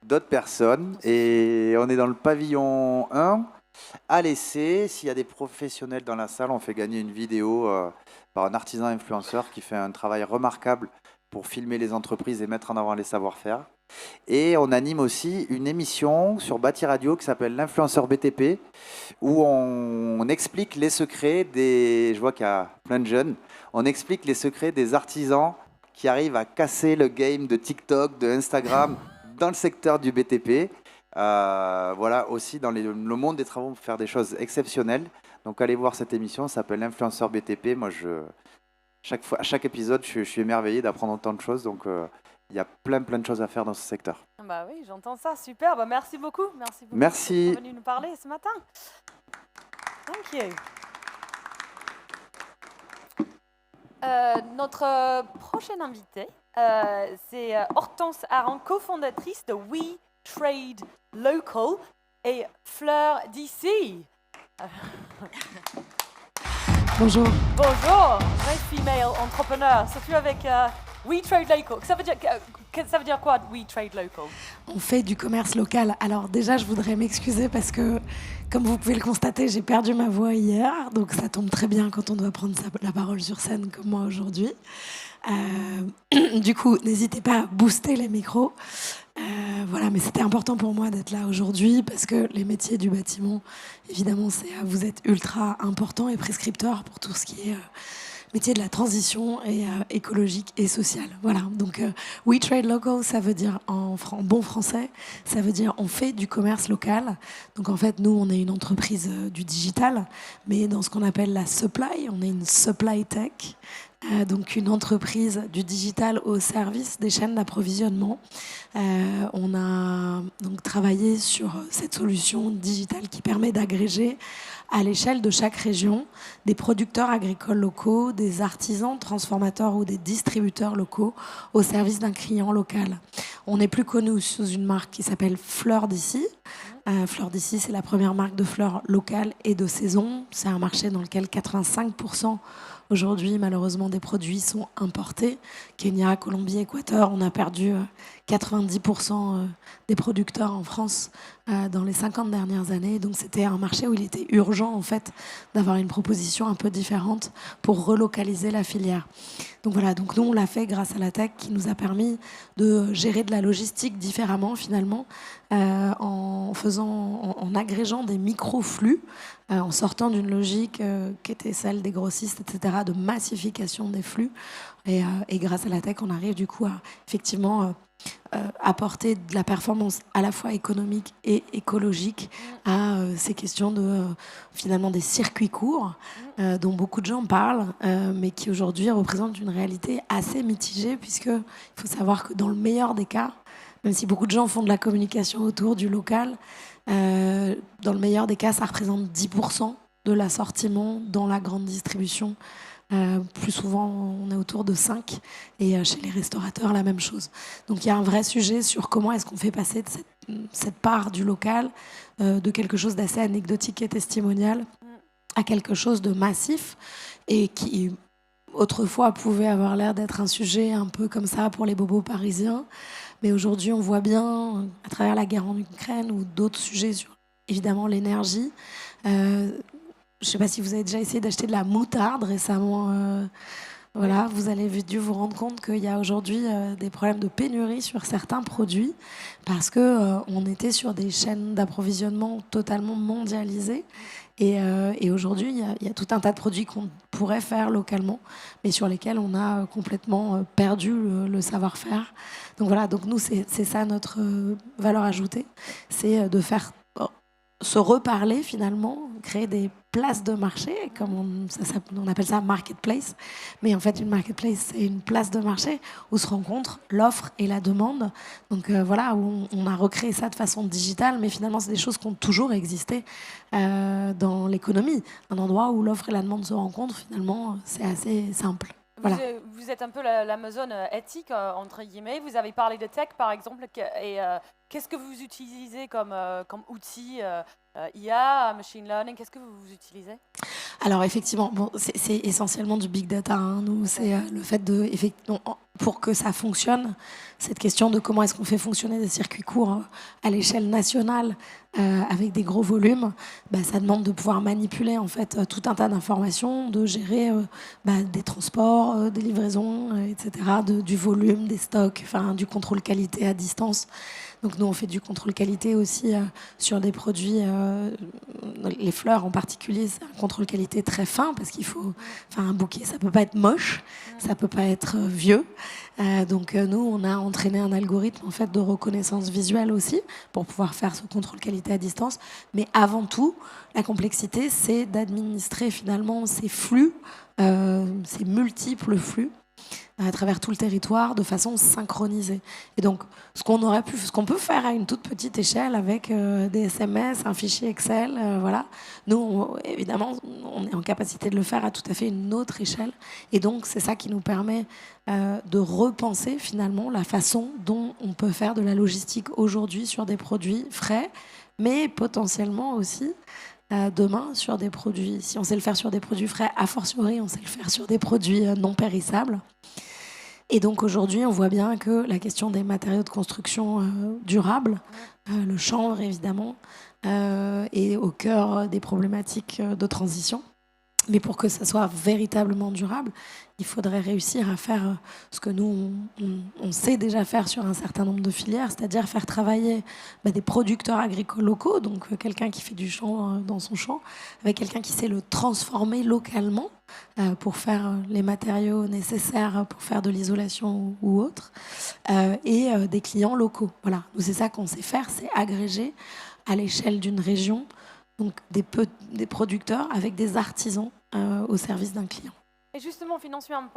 d'autres personnes. Et on est dans le pavillon 1 à l'essai. S'il y a des professionnels dans la salle, on fait gagner une vidéo par un artisan influenceur qui fait un travail remarquable pour filmer les entreprises et mettre en avant les savoir-faire. Et on anime aussi une émission sur Bâti Radio qui s'appelle l'Influenceur BTP, où on explique les secrets des... Je vois qu'il y a plein de jeunes. On explique les secrets des artisans qui arrivent à casser le game de TikTok, de Instagram dans le secteur du BTP. Voilà, aussi dans le monde des travaux, pour faire des choses exceptionnelles. Donc allez voir cette émission, ça s'appelle l'Influenceur BTP. Moi, à chaque épisode, je suis émerveillé d'apprendre autant de choses. Donc il y a plein de choses à faire dans ce secteur. Bah oui, j'entends ça. Super. Bah, merci beaucoup. Merci. D'être venu nous parler ce matin. Thank you. Notre prochaine invitée, c'est Hortense Aran, cofondatrice de We Trade Local et Fleur d'ici. Bonjour. Bonjour, vraie female entrepreneur, surtout avec We Trade Local. Ça veut dire quoi, We Trade Local? On fait du commerce local. Alors déjà, je voudrais m'excuser parce que, comme vous pouvez le constater, j'ai perdu ma voix hier. Donc ça tombe très bien quand on doit prendre la parole sur scène comme moi aujourd'hui. Du coup, n'hésitez pas à booster les micros. Voilà, mais c'était important pour moi d'être là aujourd'hui parce que les métiers du bâtiment, évidemment, vous êtes ultra important et prescripteur pour tout ce qui est métier de la transition et écologique et sociale. Voilà, donc We Trade Local, ça veut dire en bon français, ça veut dire on fait du commerce local. Donc en fait, nous, on est une entreprise du digital, mais dans ce qu'on appelle la supply, on est une supply tech. Donc une entreprise du digital au service des chaînes d'approvisionnement. On a donc travaillé sur cette solution digitale qui permet d'agréger à l'échelle de chaque région des producteurs agricoles locaux, des artisans, transformateurs ou des distributeurs locaux au service d'un client local. On est plus connu sous une marque qui s'appelle Fleur d'ici. Fleur d'ici, c'est la première marque de fleurs locales et de saison. C'est un marché dans lequel 85% aujourd'hui, malheureusement, des produits sont importés. Kenya, Colombie, Équateur, on a perdu 90% des producteurs en France dans les 50 dernières années. Donc c'était un marché où il était urgent en fait d'avoir une proposition un peu différente pour relocaliser la filière. Donc voilà, donc nous on l'a fait grâce à la tech qui nous a permis de gérer de la logistique différemment finalement en agrégeant des micro-flux, en sortant d'une logique qui était celle des grossistes, etc., de massification des flux. Et grâce à la tech, on arrive du coup à effectivement apporter de la performance à la fois économique et écologique à ces questions de finalement des circuits courts dont beaucoup de gens parlent, mais qui aujourd'hui représentent une réalité assez mitigée, puisqu'il faut savoir que dans le meilleur des cas, même si beaucoup de gens font de la communication autour du local, dans le meilleur des cas, ça représente 10% de l'assortiment dans la grande distribution. Plus souvent, on est autour de 5, et chez les restaurateurs, la même chose. Donc il y a un vrai sujet sur comment est-ce qu'on fait passer de cette part du local, de quelque chose d'assez anecdotique et testimonial, à quelque chose de massif, et qui autrefois pouvait avoir l'air d'être un sujet un peu comme ça pour les bobos parisiens. Mais aujourd'hui, on voit bien, à travers la guerre en Ukraine ou d'autres sujets sur, évidemment, l'énergie. Je ne sais pas si vous avez déjà essayé d'acheter de la moutarde récemment. Voilà, vous allez dû vous rendre compte qu'il y a aujourd'hui des problèmes de pénurie sur certains produits parce qu'on était sur des chaînes d'approvisionnement totalement mondialisées. Et aujourd'hui, il y a tout un tas de produits qu'on pourrait faire localement, mais sur lesquels on a complètement perdu le savoir-faire. Donc voilà, donc nous, c'est ça notre valeur ajoutée, c'est de faire se reparler finalement, créer des places de marché, comme on appelle ça marketplace. Mais en fait, une marketplace, c'est une place de marché où se rencontrent l'offre et la demande. Donc voilà, où on a recréé ça de façon digitale, mais finalement, c'est des choses qui ont toujours existé dans l'économie. Un endroit où l'offre et la demande se rencontrent, finalement, c'est assez simple. Voilà. Vous êtes un peu l'Amazon éthique, entre guillemets. Vous avez parlé de tech, par exemple. Et qu'est-ce que vous utilisez comme outil IA, machine learning? Qu'est-ce que vous utilisez? Alors effectivement, bon, c'est essentiellement du big data. Hein. Nous, c'est le fait de, pour que ça fonctionne, cette question de comment est-ce qu'on fait fonctionner des circuits courts à l'échelle nationale avec des gros volumes, ça demande de pouvoir manipuler en fait tout un tas d'informations, de gérer des transports, des livraisons, etc., du volume, des stocks, enfin du contrôle qualité à distance. Donc nous, on fait du contrôle qualité aussi sur des produits, les fleurs en particulier, c'est un contrôle qualité très fin parce qu'il faut, un bouquet, ça peut pas être moche, ça peut pas être vieux. Donc nous, on a entraîné un algorithme en fait de reconnaissance visuelle aussi pour pouvoir faire ce contrôle qualité à distance. Mais avant tout, la complexité, c'est d'administrer finalement ces flux, ces multiples flux à travers tout le territoire de façon synchronisée. Et donc, ce qu'on peut faire à une toute petite échelle avec des SMS, un fichier Excel, voilà. Nous, évidemment, on est en capacité de le faire à tout à fait une autre échelle. Et donc, c'est ça qui nous permet de repenser finalement la façon dont on peut faire de la logistique aujourd'hui sur des produits frais, mais potentiellement aussi demain sur des produits, si on sait le faire sur des produits frais, a fortiori, on sait le faire sur des produits non périssables. Et donc aujourd'hui, on voit bien que la question des matériaux de construction durables, le chanvre évidemment, est au cœur des problématiques de transition. Mais pour que ça soit véritablement durable, il faudrait réussir à faire ce que nous, on sait déjà faire sur un certain nombre de filières, c'est-à-dire faire travailler des producteurs agricoles locaux, donc quelqu'un qui fait du champ dans son champ, avec quelqu'un qui sait le transformer localement pour faire les matériaux nécessaires pour faire de l'isolation ou autre, et des clients locaux. Voilà, nous, c'est ça qu'on sait faire, c'est agréger à l'échelle d'une région donc des producteurs avec des artisans au service d'un client. Et justement, financièrement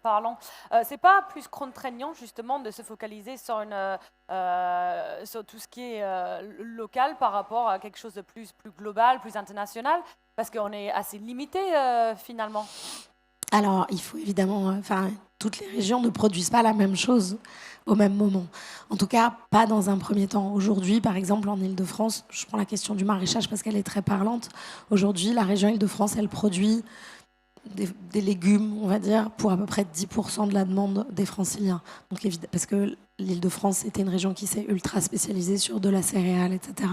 parlant, c'est pas plus contraignant justement de se focaliser sur sur tout ce qui est local par rapport à quelque chose de plus global, plus international, parce qu'on est assez limité finalement. Alors, il faut évidemment... toutes les régions ne produisent pas la même chose au même moment. En tout cas, pas dans un premier temps. Aujourd'hui, par exemple, en Île-de-France, je prends la question du maraîchage parce qu'elle est très parlante. Aujourd'hui, la région Île-de-France, elle produit des légumes, on va dire, pour à peu près 10% de la demande des franciliens. Donc, parce que l'Île-de-France était une région qui s'est ultra spécialisée sur de la céréale, etc.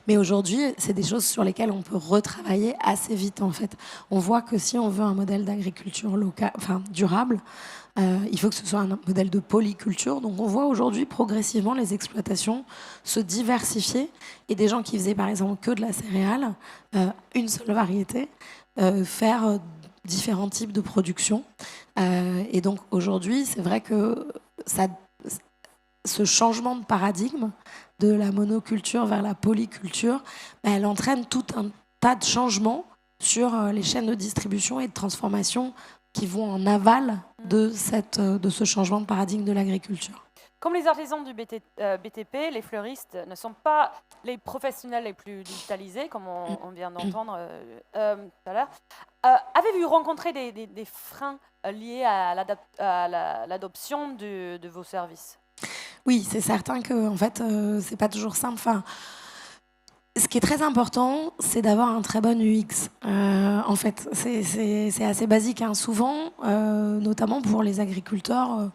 Mais aujourd'hui, c'est des choses sur lesquelles on peut retravailler assez vite, en fait. On voit que si on veut un modèle d'agriculture locale, durable, il faut que ce soit un modèle de polyculture. Donc on voit aujourd'hui progressivement les exploitations se diversifier et des gens qui faisaient par exemple que de la céréale, une seule variété, faire différents types de production. Et donc aujourd'hui, c'est vrai que ce changement de paradigme de la monoculture vers la polyculture, elle entraîne tout un tas de changements sur les chaînes de distribution et de transformation qui vont en aval de ce changement de paradigme de l'agriculture. Comme les artisans du BTP, les fleuristes ne sont pas les professionnels les plus digitalisés, comme on vient d'entendre tout à l'heure. Avez-vous rencontré des freins liés à l'adoption de vos services? Oui, c'est certain que en fait, c'est pas toujours simple. Ce qui est très important, c'est d'avoir un très bon UX. En fait, c'est assez basique. Hein. Souvent, notamment pour les agriculteurs,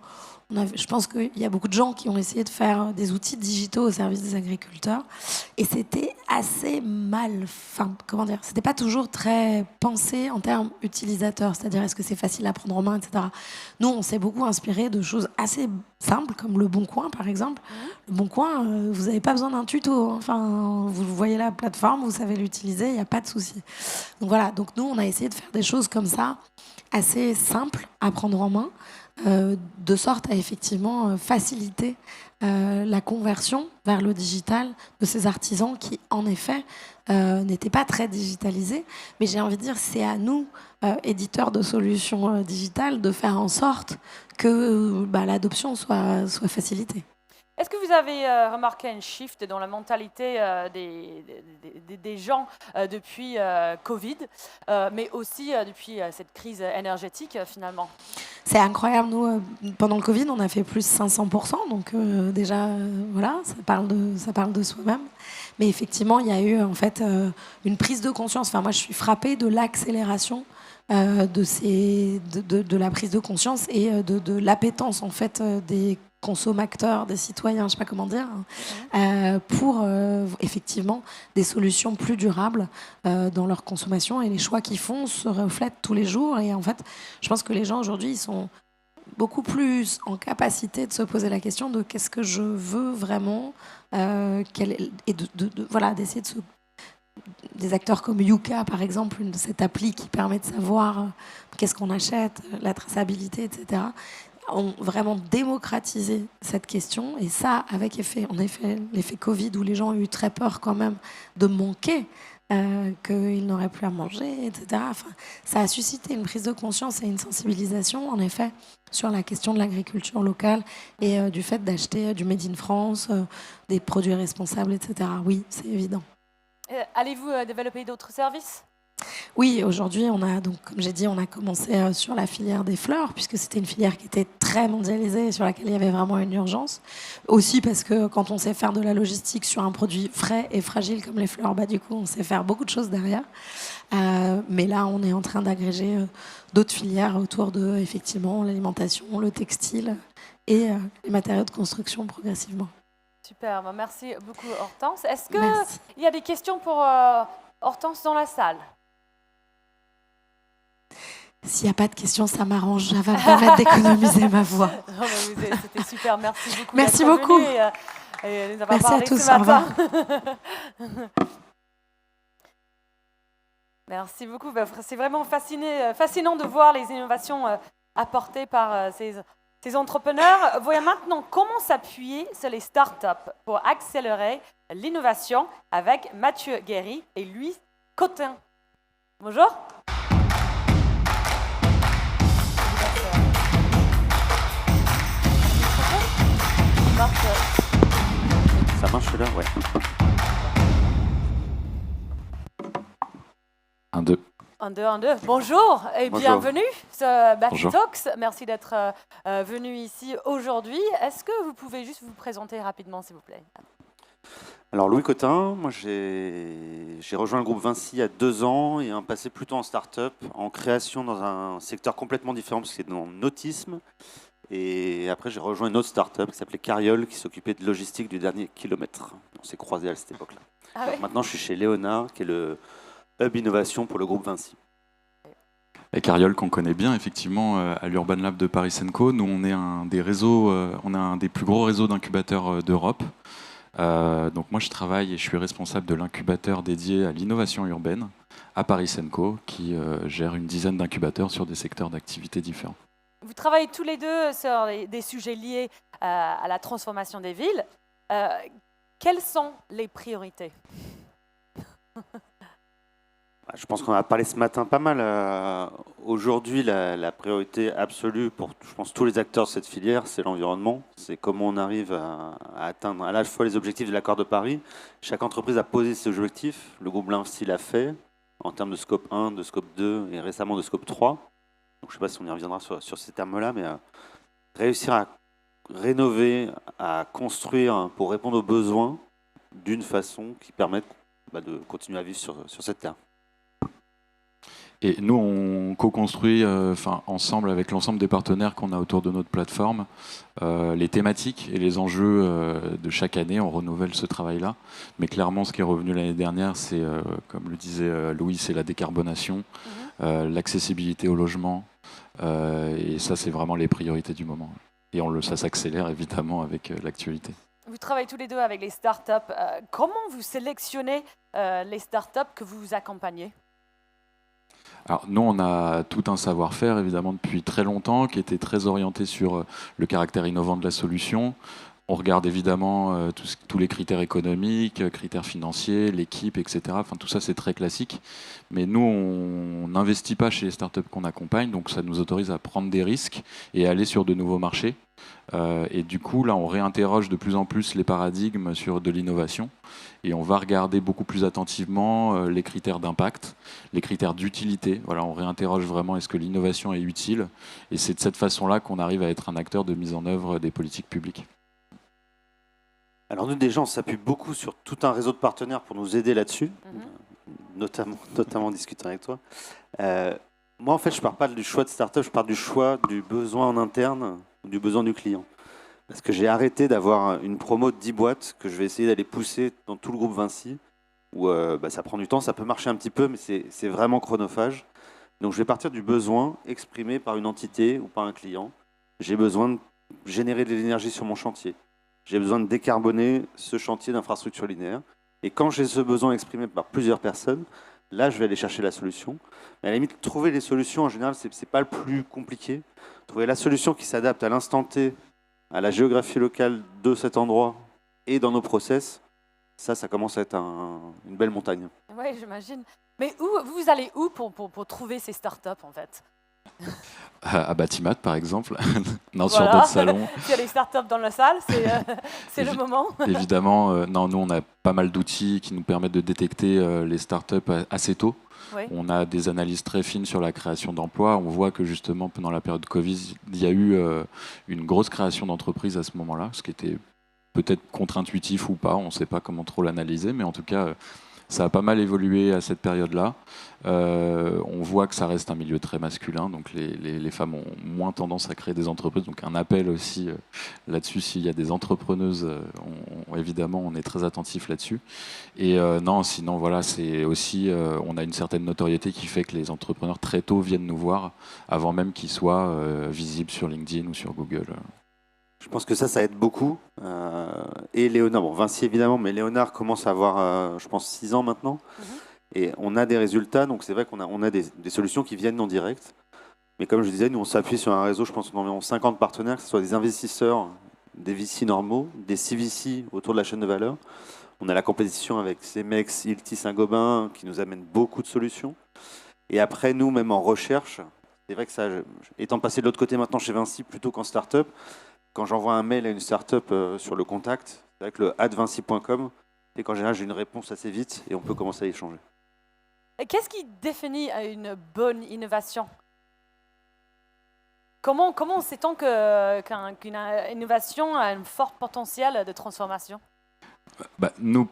je pense qu'il y a beaucoup de gens qui ont essayé de faire des outils digitaux au service des agriculteurs. Et c'était assez mal... c'était pas toujours très pensé en termes utilisateurs. C'est-à-dire, est-ce que c'est facile à prendre en main, etc. Nous, on s'est beaucoup inspiré de choses assez simples, comme Le Bon Coin, par exemple. Le Bon Coin, vous n'avez pas besoin d'un tuto. Vous voyez la plateforme, vous savez l'utiliser, il n'y a pas de souci. Donc voilà, donc nous, on a essayé de faire des choses comme ça, assez simples à prendre en main, de sorte à effectivement faciliter la conversion vers le digital de ces artisans qui, en effet, n'étaient pas très digitalisés. Mais j'ai envie de dire, c'est à nous, éditeurs de solutions digitales, de faire en sorte que l'adoption soit facilitée. Est-ce que vous avez remarqué un shift dans la mentalité des gens depuis Covid, mais aussi depuis cette crise énergétique finalement? C'est incroyable, nous, pendant le Covid, on a fait plus 500%, donc déjà, voilà, ça parle de soi-même. Mais effectivement, il y a eu en fait une prise de conscience. Enfin, moi, je suis frappée de l'accélération de la prise de conscience et de l'appétence en fait des consommateurs, des citoyens, je ne sais pas comment dire, pour effectivement des solutions plus durables dans leur consommation, et les choix qu'ils font se reflètent tous les jours. Et en fait, je pense que les gens aujourd'hui, ils sont beaucoup plus en capacité de se poser la question de qu'est-ce que je veux vraiment, et voilà, d'essayer de se... Des acteurs comme Yuka, par exemple, cette appli qui permet de savoir qu'est-ce qu'on achète, la traçabilité, etc., ont vraiment démocratisé cette question. Et ça, avec l'effet Covid, où les gens ont eu très peur quand même de manquer, qu'ils n'auraient plus à manger, etc. Enfin, ça a suscité une prise de conscience et une sensibilisation, en effet, sur la question de l'agriculture locale et du fait d'acheter du Made in France, des produits responsables, etc. Oui, c'est évident. Allez-vous développer d'autres services? Oui, aujourd'hui, on a donc, comme j'ai dit, on a commencé sur la filière des fleurs, puisque c'était une filière qui était très mondialisée et sur laquelle il y avait vraiment une urgence. Aussi parce que quand on sait faire de la logistique sur un produit frais et fragile comme les fleurs, bah, du coup, on sait faire beaucoup de choses derrière. Mais là, on est en train d'agréger d'autres filières autour de, effectivement, l'alimentation, le textile et les matériaux de construction progressivement. Super, merci beaucoup Hortense. Est-ce qu'il y a des questions pour Hortense dans la salle? S'il n'y a pas de questions, ça m'arrange. Ça va me permettre d'économiser ma voix. C'était super, merci beaucoup. Merci beaucoup. Et nous merci à tous. Ce matin. Merci beaucoup. C'est vraiment fascinant de voir les innovations apportées par ces entrepreneurs. Voyons maintenant comment s'appuyer sur les startups pour accélérer l'innovation avec Mathieu Guéry et Louis Cotin. Bonjour. Ça marche là, ouais. 1, 2. 1, 2, 1, 2. Bonjour et Bonjour. bienvenue sur Batty Bonjour. Talks. Merci d'être venu ici aujourd'hui. Est-ce que vous pouvez juste vous présenter rapidement, s'il vous plaît? Alors Louis Cotin, moi j'ai rejoint le groupe Vinci il y a 2 ans et un passé plutôt en start-up, en création dans un secteur complètement différent parce que c'est dans l'autisme. Et après j'ai rejoint une autre start-up qui s'appelait Cariole qui s'occupait de logistique du dernier kilomètre. On s'est croisés à cette époque-là. Ah oui. Maintenant je suis chez Léonard qui est le hub innovation pour le groupe Vinci. Et Cariole qu'on connaît bien effectivement à l'Urban Lab de Paris Senco. Nous on est un des réseaux, on a un des plus gros réseaux d'incubateurs d'Europe. Donc moi je travaille et je suis responsable de l'incubateur dédié à l'innovation urbaine à Paris Senco qui gère une dizaine d'incubateurs sur des secteurs d'activité différents. Vous travaillez tous les deux sur des sujets liés à la transformation des villes. Quelles sont les priorités? Je pense qu'on a parlé ce matin pas mal. Aujourd'hui, la priorité absolue pour, je pense, tous les acteurs de cette filière, c'est l'environnement. C'est comment on arrive à atteindre à la fois les objectifs de l'accord de Paris. Chaque entreprise a posé ses objectifs. Le groupe Vinci l'a fait en termes de scope 1, de scope 2 et récemment de scope 3. Donc, je ne sais pas si on y reviendra sur ces termes-là, mais réussir à rénover, à construire pour répondre aux besoins d'une façon qui permette de continuer à vivre sur cette terre. Et nous, on co-construit ensemble avec l'ensemble des partenaires qu'on a autour de notre plateforme les thématiques et les enjeux de chaque année. On renouvelle ce travail-là. Mais clairement, ce qui est revenu l'année dernière, c'est, comme le disait Louis, c'est la décarbonation, l'accessibilité au logement. Et ça, c'est vraiment les priorités du moment. Et ça s'accélère évidemment avec l'actualité. Vous travaillez tous les deux avec les startups. Comment vous sélectionnez les startups que vous accompagnez? Alors nous, on a tout un savoir-faire, évidemment, depuis très longtemps, qui était très orienté sur le caractère innovant de la solution. On regarde évidemment tous les critères économiques, critères financiers, l'équipe, etc. Enfin, tout ça, c'est très classique. Mais nous, on n'investit pas chez les startups qu'on accompagne, donc ça nous autorise à prendre des risques et à aller sur de nouveaux marchés. Et du coup, là, on réinterroge de plus en plus les paradigmes sur de l'innovation et on va regarder beaucoup plus attentivement les critères d'impact, les critères d'utilité. Voilà, on réinterroge vraiment est-ce que l'innovation est utile, et c'est de cette façon-là qu'on arrive à être un acteur de mise en œuvre des politiques publiques. Alors nous déjà, on s'appuie beaucoup sur tout un réseau de partenaires pour nous aider là-dessus, notamment en discutant avec toi. Moi, en fait, je ne pars pas du choix de start-up, je pars du choix du besoin en interne, du besoin du client. Parce que j'ai arrêté d'avoir une promo de 10 boîtes que je vais essayer d'aller pousser dans tout le groupe Vinci, où ça prend du temps, ça peut marcher un petit peu, mais c'est vraiment chronophage. Donc je vais partir du besoin exprimé par une entité ou par un client. J'ai besoin de générer de l'énergie sur mon chantier. J'ai besoin de décarboner ce chantier d'infrastructure linéaire. Et quand j'ai ce besoin exprimé par plusieurs personnes, là, je vais aller chercher la solution. Mais à la limite, trouver les solutions, en général, ce n'est pas le plus compliqué. Trouver la solution qui s'adapte à l'instant T, à la géographie locale de cet endroit et dans nos process, ça commence à être une belle montagne. Oui, j'imagine. Mais vous allez où pour trouver ces startups, en fait? À Batimat, par exemple. Non, Voilà. sur d'autres salons. S'il y a des startups dans la salle, c'est le moment. Évidemment, non, nous, on a pas mal d'outils qui nous permettent de détecter les startups assez tôt. Oui. On a des analyses très fines sur la création d'emplois. On voit que justement, pendant la période Covid, il y a eu une grosse création d'entreprises à ce moment-là, ce qui était peut-être contre-intuitif ou pas, on ne sait pas comment trop l'analyser, mais en tout cas, ça a pas mal évolué à cette période-là. On voit que ça reste un milieu très masculin, donc les femmes ont moins tendance à créer des entreprises. Donc un appel aussi là-dessus, s'il y a des entrepreneuses, évidemment, on est très attentif là-dessus. Et non, sinon, voilà, c'est aussi, on a une certaine notoriété qui fait que les entrepreneurs très tôt viennent nous voir, avant même qu'ils soient visibles sur LinkedIn ou sur Google. Je pense que ça aide beaucoup. Et Léonard, bon, Vinci évidemment, mais Léonard commence à avoir, je pense, 6 ans maintenant. Et on a des résultats, donc c'est vrai qu'on a des solutions qui viennent en direct. Mais comme je disais, nous, on s'appuie sur un réseau, je pense, d'environ 50 partenaires, que ce soit des investisseurs, des VC normaux, des CVC autour de la chaîne de valeur. On a la compétition avec Cemex, Ilti, Saint-Gobain, qui nous amène beaucoup de solutions. Et après, nous, même en recherche, c'est vrai que ça, étant passé de l'autre côté maintenant chez Vinci plutôt qu'en start-up, quand j'envoie un mail à une start-up sur le contact, c'est vrai que le @vinci.com, et qu'en général, j'ai une réponse assez vite et on peut commencer à échanger. Et qu'est-ce qui définit une bonne innovation? Comment sait-on qu'une innovation a un fort potentiel de transformation? Nous,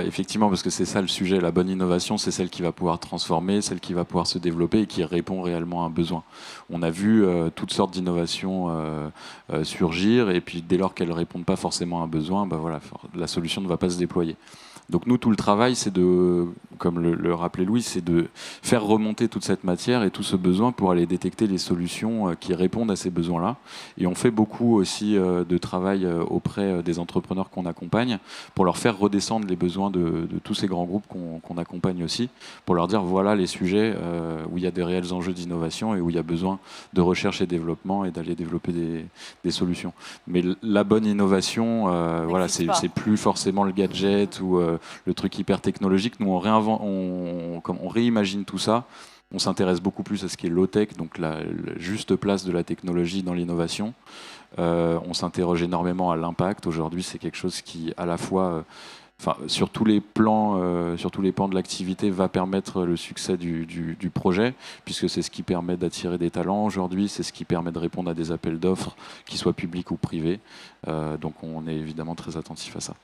effectivement, parce que c'est ça le sujet, la bonne innovation, c'est celle qui va pouvoir transformer, celle qui va pouvoir se développer et qui répond réellement à un besoin. On a vu toutes sortes d'innovations surgir, et puis dès lors qu'elles ne répondent pas forcément à un besoin, voilà, la solution ne va pas se déployer. Donc nous, tout le travail, c'est de, comme le rappelait Louis, c'est de faire remonter toute cette matière et tout ce besoin pour aller détecter les solutions qui répondent à ces besoins-là. Et on fait beaucoup aussi de travail auprès des entrepreneurs qu'on accompagne pour leur faire redescendre les besoins de tous ces grands groupes qu'on accompagne aussi, pour leur dire voilà les sujets où il y a des réels enjeux d'innovation et où il y a besoin de recherche et développement et d'aller développer des solutions. Mais la bonne innovation, voilà, c'est plus forcément le gadget ou le truc hyper technologique. Nous, on réimagine tout ça. On s'intéresse beaucoup plus à ce qui est low-tech, donc la juste place de la technologie dans l'innovation. On s'interroge énormément à l'impact. Aujourd'hui, c'est quelque chose qui, à la fois, sur tous les plans de l'activité, va permettre le succès du projet, puisque c'est ce qui permet d'attirer des talents aujourd'hui, c'est ce qui permet de répondre à des appels d'offres, qu'ils soient publics ou privés. Donc, on est évidemment très attentif à ça.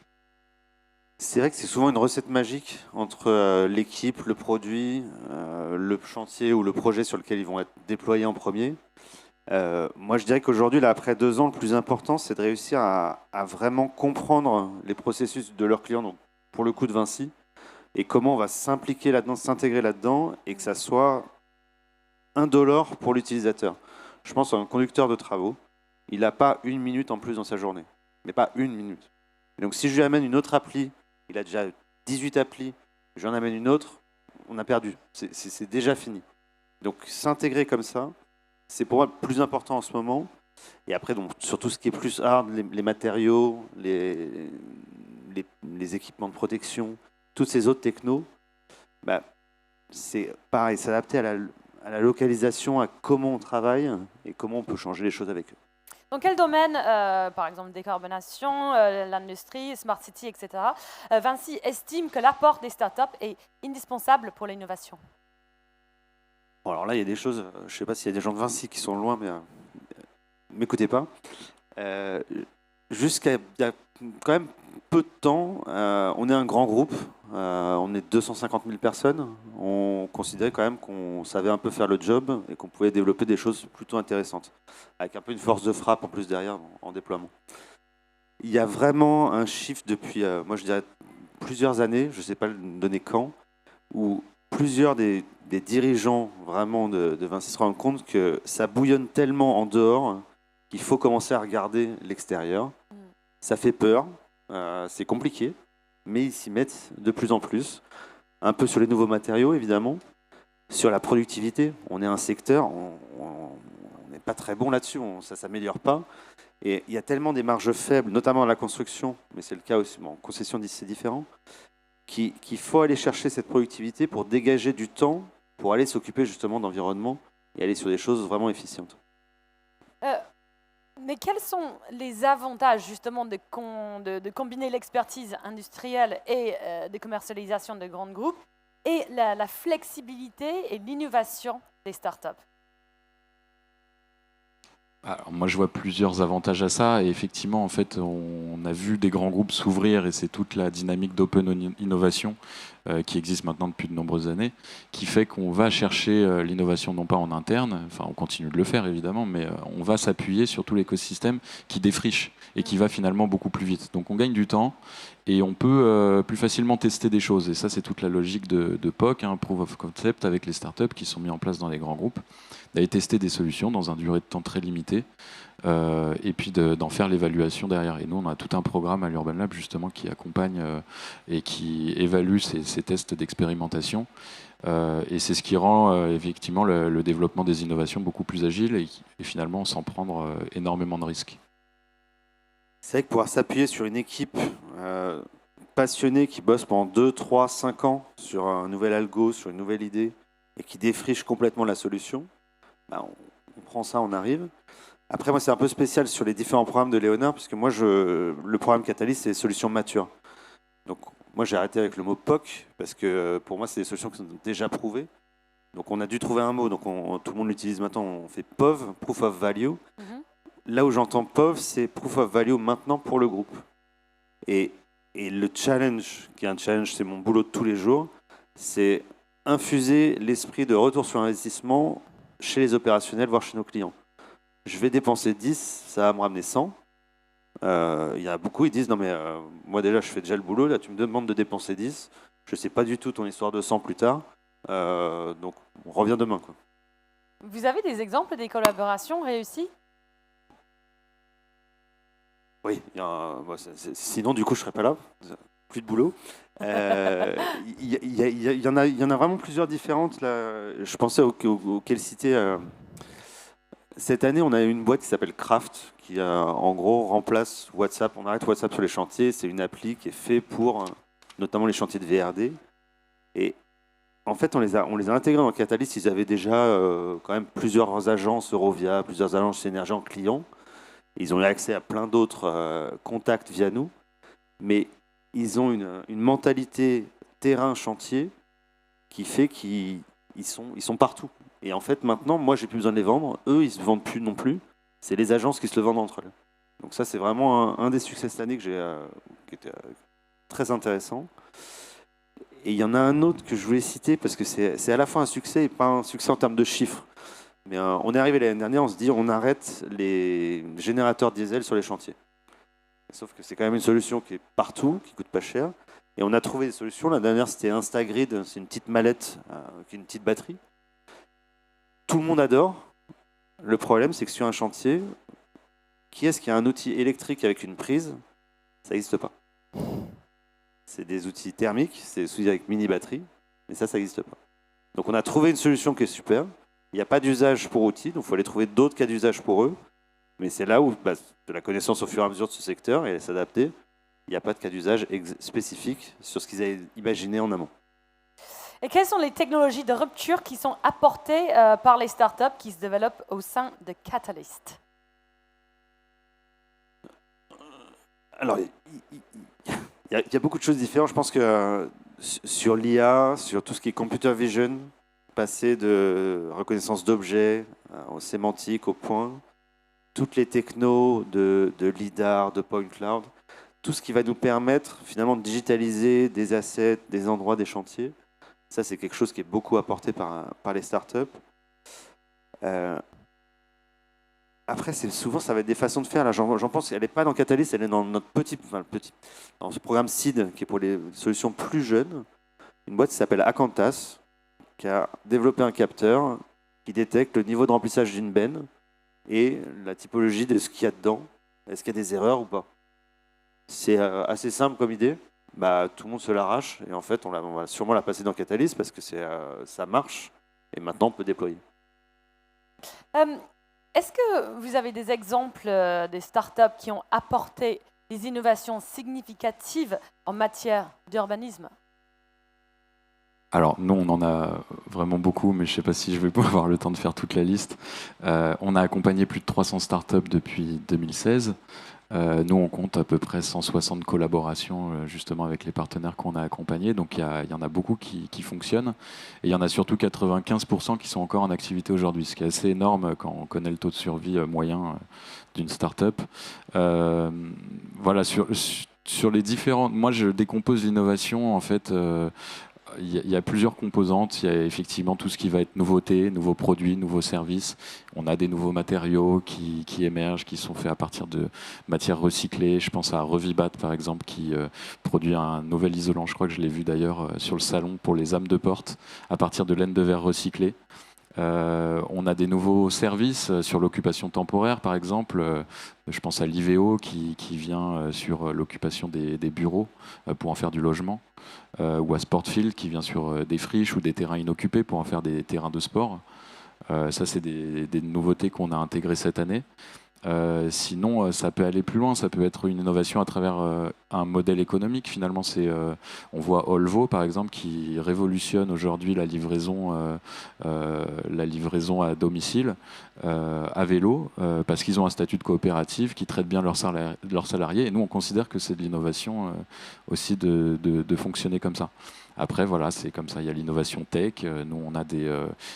C'est vrai que c'est souvent une recette magique entre l'équipe, le produit, le chantier ou le projet sur lequel ils vont être déployés en premier. Moi, je dirais qu'aujourd'hui, là, après 2 ans, le plus important, c'est de réussir à vraiment comprendre les processus de leurs clients, donc pour le coup de Vinci, et comment on va s'impliquer là-dedans, s'intégrer là-dedans, et que ça soit indolore pour l'utilisateur. Je pense à un conducteur de travaux, il n'a pas 1 minute en plus dans sa journée, mais pas 1 minute. Et donc, si je lui amène une autre appli, il a déjà 18 applis, je lui en amène une autre, on a perdu. C'est déjà fini. Donc, s'intégrer comme ça, c'est pour moi le plus important en ce moment. Et après, donc, sur tout ce qui est plus hard, les matériaux, les équipements de protection, toutes ces autres technos, c'est pareil, s'adapter à la localisation, à comment on travaille et comment on peut changer les choses avec eux. Dans quel domaine, par exemple décarbonation, l'industrie, smart city, etc., Vinci estime que l'apport des startups est indispensable pour l'innovation? Bon, alors là, il y a des choses, je ne sais pas s'il y a des gens de Vinci qui sont loin, mais m'écoutez pas. Jusqu'à il y a quand même peu de temps, on est un grand groupe, on est 250 000 personnes. On considérait quand même qu'on savait un peu faire le job et qu'on pouvait développer des choses plutôt intéressantes, avec un peu une force de frappe en plus derrière en déploiement. Il y a vraiment un shift depuis, moi je dirais, plusieurs années, je ne sais pas le donner quand, où plusieurs des dirigeants vraiment de Vinci se rendent compte que ça bouillonne tellement en dehors qu'il faut commencer à regarder l'extérieur. Ça fait peur, c'est compliqué, mais ils s'y mettent de plus en plus. Un peu sur les nouveaux matériaux, évidemment. Sur la productivité, on est un secteur, on n'est pas très bon là-dessus, ça ne s'améliore pas. Et il y a tellement des marges faibles, notamment à la construction, mais c'est le cas aussi, en concession c'est différent, qu'il faut aller chercher cette productivité pour dégager du temps, pour aller s'occuper justement d'environnement et aller sur des choses vraiment efficientes. Mais quels sont les avantages justement de combiner l'expertise industrielle et de commercialisation de grands groupes et la flexibilité et l'innovation des startups? Alors, moi, je vois plusieurs avantages à ça. Et effectivement, en fait, on a vu des grands groupes s'ouvrir et c'est toute la dynamique d'open innovation qui existe maintenant depuis de nombreuses années, qui fait qu'on va chercher l'innovation non pas en interne, enfin, on continue de le faire évidemment, mais on va s'appuyer sur tout l'écosystème qui défriche et qui va finalement beaucoup plus vite. Donc, on gagne du temps et on peut plus facilement tester des choses. Et ça, c'est toute la logique de POC, Proof of Concept, avec les startups qui sont mis en place dans les grands groupes, d'aller tester des solutions dans un durée de temps très limité et puis d'en faire l'évaluation derrière. Et nous, on a tout un programme à l'Urban Lab justement qui accompagne et qui évalue ces tests d'expérimentation. Et c'est ce qui rend effectivement le développement des innovations beaucoup plus agile et finalement sans prendre énormément de risques. C'est vrai que pouvoir s'appuyer sur une équipe passionnée qui bosse pendant 2, 3, 5 ans sur un nouvel algo, sur une nouvelle idée et qui défriche complètement la solution, on prend ça, on arrive. Après, moi, c'est un peu spécial sur les différents programmes de Léonard, puisque moi, le programme Catalyst, c'est les solutions matures. Donc, moi, j'ai arrêté avec le mot POC, parce que pour moi, c'est des solutions qui sont déjà prouvées. Donc, on a dû trouver un mot, donc tout le monde l'utilise maintenant, on fait POV, Proof of Value. Là où j'entends POV, c'est Proof of Value maintenant pour le groupe. Et le challenge, qui est un challenge, c'est mon boulot de tous les jours, c'est infuser l'esprit de retour sur investissement chez les opérationnels, voire chez nos clients. Je vais dépenser 10, ça va me ramener 100. Il y a beaucoup, ils disent, non mais moi déjà je fais déjà le boulot, là tu me demandes de dépenser 10, je ne sais pas du tout ton histoire de 100 plus tard, donc on revient demain, quoi. Vous avez des exemples des collaborations réussies? Oui, sinon du coup je ne serais pas là, plus de boulot. Il y en a vraiment plusieurs différentes. Là. Je pensais auxquelles citer. Cette année, on a une boîte qui s'appelle Craft, qui en gros remplace WhatsApp. On arrête WhatsApp sur les chantiers. C'est une appli qui est faite pour notamment les chantiers de VRD. Et en fait, on les a intégrés dans Catalyst. Ils avaient déjà quand même plusieurs agences Eurovia, plusieurs agences Énergie en clients. Ils ont eu accès à plein d'autres contacts via nous. Mais ils ont une mentalité terrain-chantier qui fait qu'ils sont partout. Et en fait, maintenant, moi, j'ai plus besoin de les vendre. Eux, ils ne se vendent plus non plus. C'est les agences qui se le vendent entre elles. Donc ça, c'est vraiment un des succès cette année qui était très intéressant. Et il y en a un autre que je voulais citer parce que c'est à la fois un succès et pas un succès en termes de chiffres. Mais on est arrivé l'année dernière, on se dit on arrête les générateurs diesel sur les chantiers. Sauf que c'est quand même une solution qui est partout, qui coûte pas cher. Et on a trouvé des solutions. La dernière, c'était Instagrid. C'est une petite mallette avec une petite batterie. Tout le monde adore. Le problème, c'est que sur un chantier, qui est-ce qui a un outil électrique avec une prise? Ça n'existe pas. C'est des outils thermiques, c'est des outils avec mini-batterie, mais ça n'existe pas. Donc on a trouvé une solution qui est super. Il n'y a pas d'usage pour outils, donc il faut aller trouver d'autres cas d'usage pour eux. Mais c'est là où, de la connaissance au fur et à mesure de ce secteur, et s'adapter, il n'y a pas de cas d'usage spécifique sur ce qu'ils avaient imaginé en amont. Et quelles sont les technologies de rupture qui sont apportées par les startups qui se développent au sein de Catalyst? Alors, il y a beaucoup de choses différentes. Je pense que sur l'IA, sur tout ce qui est computer vision, passer de reconnaissance d'objets aux sémantiques, au point, toutes les technos de LIDAR, de point cloud, tout ce qui va nous permettre finalement de digitaliser des assets, des endroits, des chantiers. Ça, c'est quelque chose qui est beaucoup apporté par les startups. Après, souvent, ça va être des façons de faire. Là, j'en pense, elle n'est pas dans Catalyst, elle est dans notre dans ce programme SEED, qui est pour les solutions plus jeunes. Une boîte qui s'appelle Acantas, qui a développé un capteur qui détecte le niveau de remplissage d'une benne et la typologie de ce qu'il y a dedans. Est-ce qu'il y a des erreurs ou pas? C'est assez simple comme idée. Tout le monde se l'arrache et en fait, on va sûrement la passer dans Catalyst parce que ça marche et maintenant on peut déployer. Est-ce que vous avez des exemples des startups qui ont apporté des innovations significatives en matière d'urbanisme? Alors, nous, on en a vraiment beaucoup, mais je ne sais pas si je vais pouvoir avoir le temps de faire toute la liste. On a accompagné plus de 300 startups depuis 2016. Nous, on compte à peu près 160 collaborations justement avec les partenaires qu'on a accompagnés. Donc, il y en a beaucoup qui fonctionnent. Et il y en a surtout 95% qui sont encore en activité aujourd'hui, ce qui est assez énorme quand on connaît le taux de survie moyen d'une start-up. Voilà, sur les différentes... Moi, je décompose l'innovation, en fait... Il y a plusieurs composantes. Il y a effectivement tout ce qui va être nouveauté, nouveaux produits, nouveaux services. On a des nouveaux matériaux qui émergent, qui sont faits à partir de matières recyclées. Je pense à Revibat, par exemple, qui produit un nouvel isolant. Je crois que je l'ai vu d'ailleurs sur le salon pour les âmes de porte, à partir de laine de verre recyclée. On a des nouveaux services sur l'occupation temporaire, par exemple. Je pense à l'IVEO qui vient sur l'occupation des bureaux pour en faire du logement, ou à Sportfield qui vient sur des friches ou des terrains inoccupés pour en faire des terrains de sport. Ça, c'est des nouveautés qu'on a intégrées cette année. Sinon, ça peut aller plus loin, ça peut être une innovation à travers un modèle économique. Finalement, on voit Olvo, par exemple, qui révolutionne aujourd'hui la livraison à domicile à vélo, parce qu'ils ont un statut de coopérative qui traite bien leurs salariés. Et nous, on considère que c'est de l'innovation aussi de fonctionner comme ça. Après, voilà, c'est comme ça. Il y a l'innovation tech. Nous, on a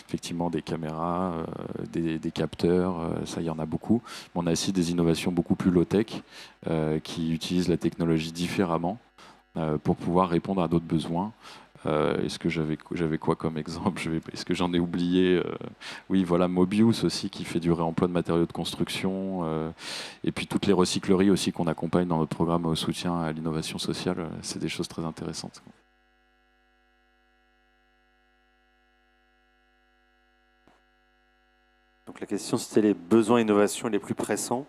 effectivement des caméras, des capteurs. Ça, il y en a beaucoup. Mais on a aussi des innovations beaucoup plus low-tech qui utilisent la technologie différemment pour pouvoir répondre à d'autres besoins. Est-ce que j'avais quoi comme exemple? Est-ce que j'en ai oublié? Oui, voilà, Mobius aussi qui fait du réemploi de matériaux de construction. Et puis toutes les recycleries aussi qu'on accompagne dans notre programme au soutien à l'innovation sociale. C'est des choses très intéressantes. Donc la question, c'était les besoins d'innovation les plus pressants.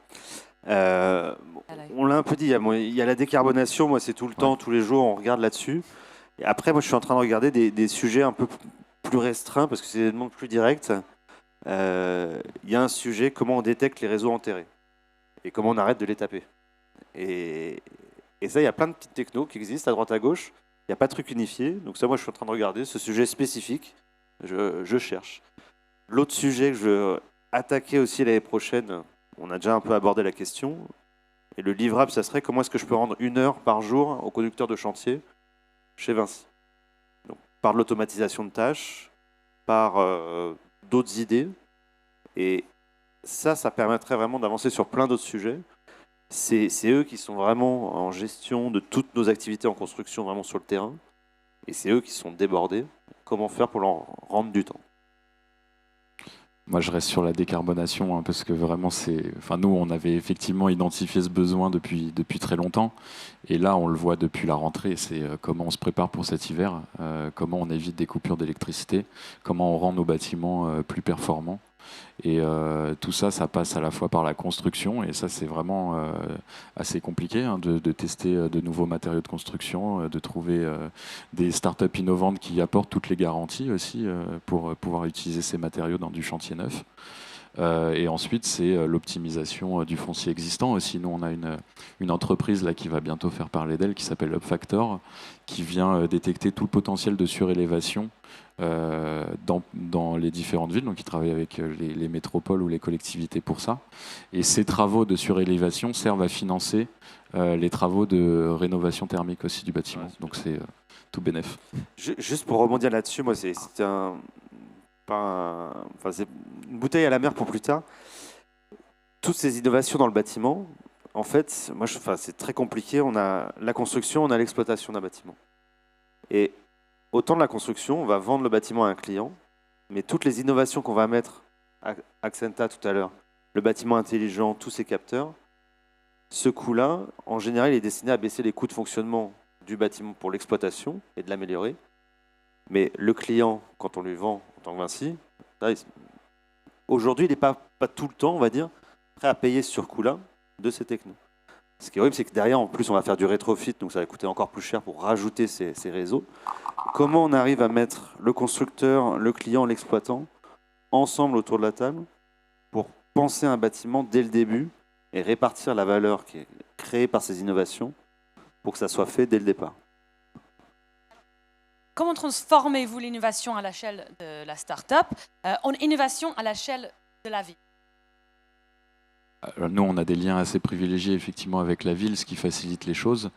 On l'a un peu dit, il y a la décarbonation, moi c'est tout le temps, tous les jours, on regarde là-dessus. Et après, moi je suis en train de regarder des sujets un peu plus restreints, parce que c'est des demandes plus directes. Il y a un sujet, comment on détecte les réseaux enterrés, et comment on arrête de les taper. Et ça, il y a plein de petites technos qui existent à droite à gauche, il n'y a pas de truc unifié. Donc ça, moi je suis en train de regarder ce sujet spécifique, je cherche. L'autre sujet que je veux attaquer aussi l'année prochaine, on a déjà un peu abordé la question, et le livrable, ça serait comment est-ce que je peux rendre 1 heure par jour au conducteur de chantier chez Vinci. Donc, par de l'automatisation de tâches, par d'autres idées, et ça permettrait vraiment d'avancer sur plein d'autres sujets. C'est eux qui sont vraiment en gestion de toutes nos activités en construction, vraiment sur le terrain, et c'est eux qui sont débordés. Comment faire pour leur rendre du temps? Moi, je reste sur la décarbonation, parce que vraiment, nous, on avait effectivement identifié ce besoin depuis très longtemps. Et là, on le voit depuis la rentrée. C'est comment on se prépare pour cet hiver, comment on évite des coupures d'électricité, comment on rend nos bâtiments plus performants. Et tout ça, ça passe à la fois par la construction, et ça, c'est vraiment assez compliqué de tester de nouveaux matériaux de construction, de trouver des startups innovantes qui apportent toutes les garanties aussi pour pouvoir utiliser ces matériaux dans du chantier neuf. Et ensuite, c'est l'optimisation du foncier existant aussi. Nous, on a une entreprise là, qui va bientôt faire parler d'elle, qui s'appelle UpFactor, qui vient détecter tout le potentiel de surélévation dans les différentes villes. Donc, ils travaillent avec les métropoles ou les collectivités pour ça. Et ces travaux de surélévation servent à financer les travaux de rénovation thermique aussi du bâtiment. Ouais, donc, c'est tout bénef. Juste pour rebondir là-dessus, moi, c'est une bouteille à la mer pour plus tard. Toutes ces innovations dans le bâtiment, en fait, c'est très compliqué. On a la construction, on a l'exploitation d'un bâtiment. Et autant de la construction, on va vendre le bâtiment à un client, mais toutes les innovations qu'on va mettre, Accenta tout à l'heure, le bâtiment intelligent, tous ces capteurs, ce coût-là, en général, il est destiné à baisser les coûts de fonctionnement du bâtiment pour l'exploitation et de l'améliorer. Mais le client, quand on lui vend en tant que Vinci, aujourd'hui, il n'est pas tout le temps, on va dire, prêt à payer ce surcoût-là de ces technos. Ce qui est horrible, c'est que derrière, en plus, on va faire du rétrofit, donc ça va coûter encore plus cher pour rajouter ces réseaux. Comment on arrive à mettre le constructeur, le client, l'exploitant, ensemble autour de la table pour penser un bâtiment dès le début et répartir la valeur qui est créée par ces innovations pour que ça soit fait dès le départ. Comment transformez-vous l'innovation à l'échelle de la start-up en innovation à l'échelle de la ville? Alors, nous, on a des liens assez privilégiés effectivement avec la ville, ce qui facilite les choses.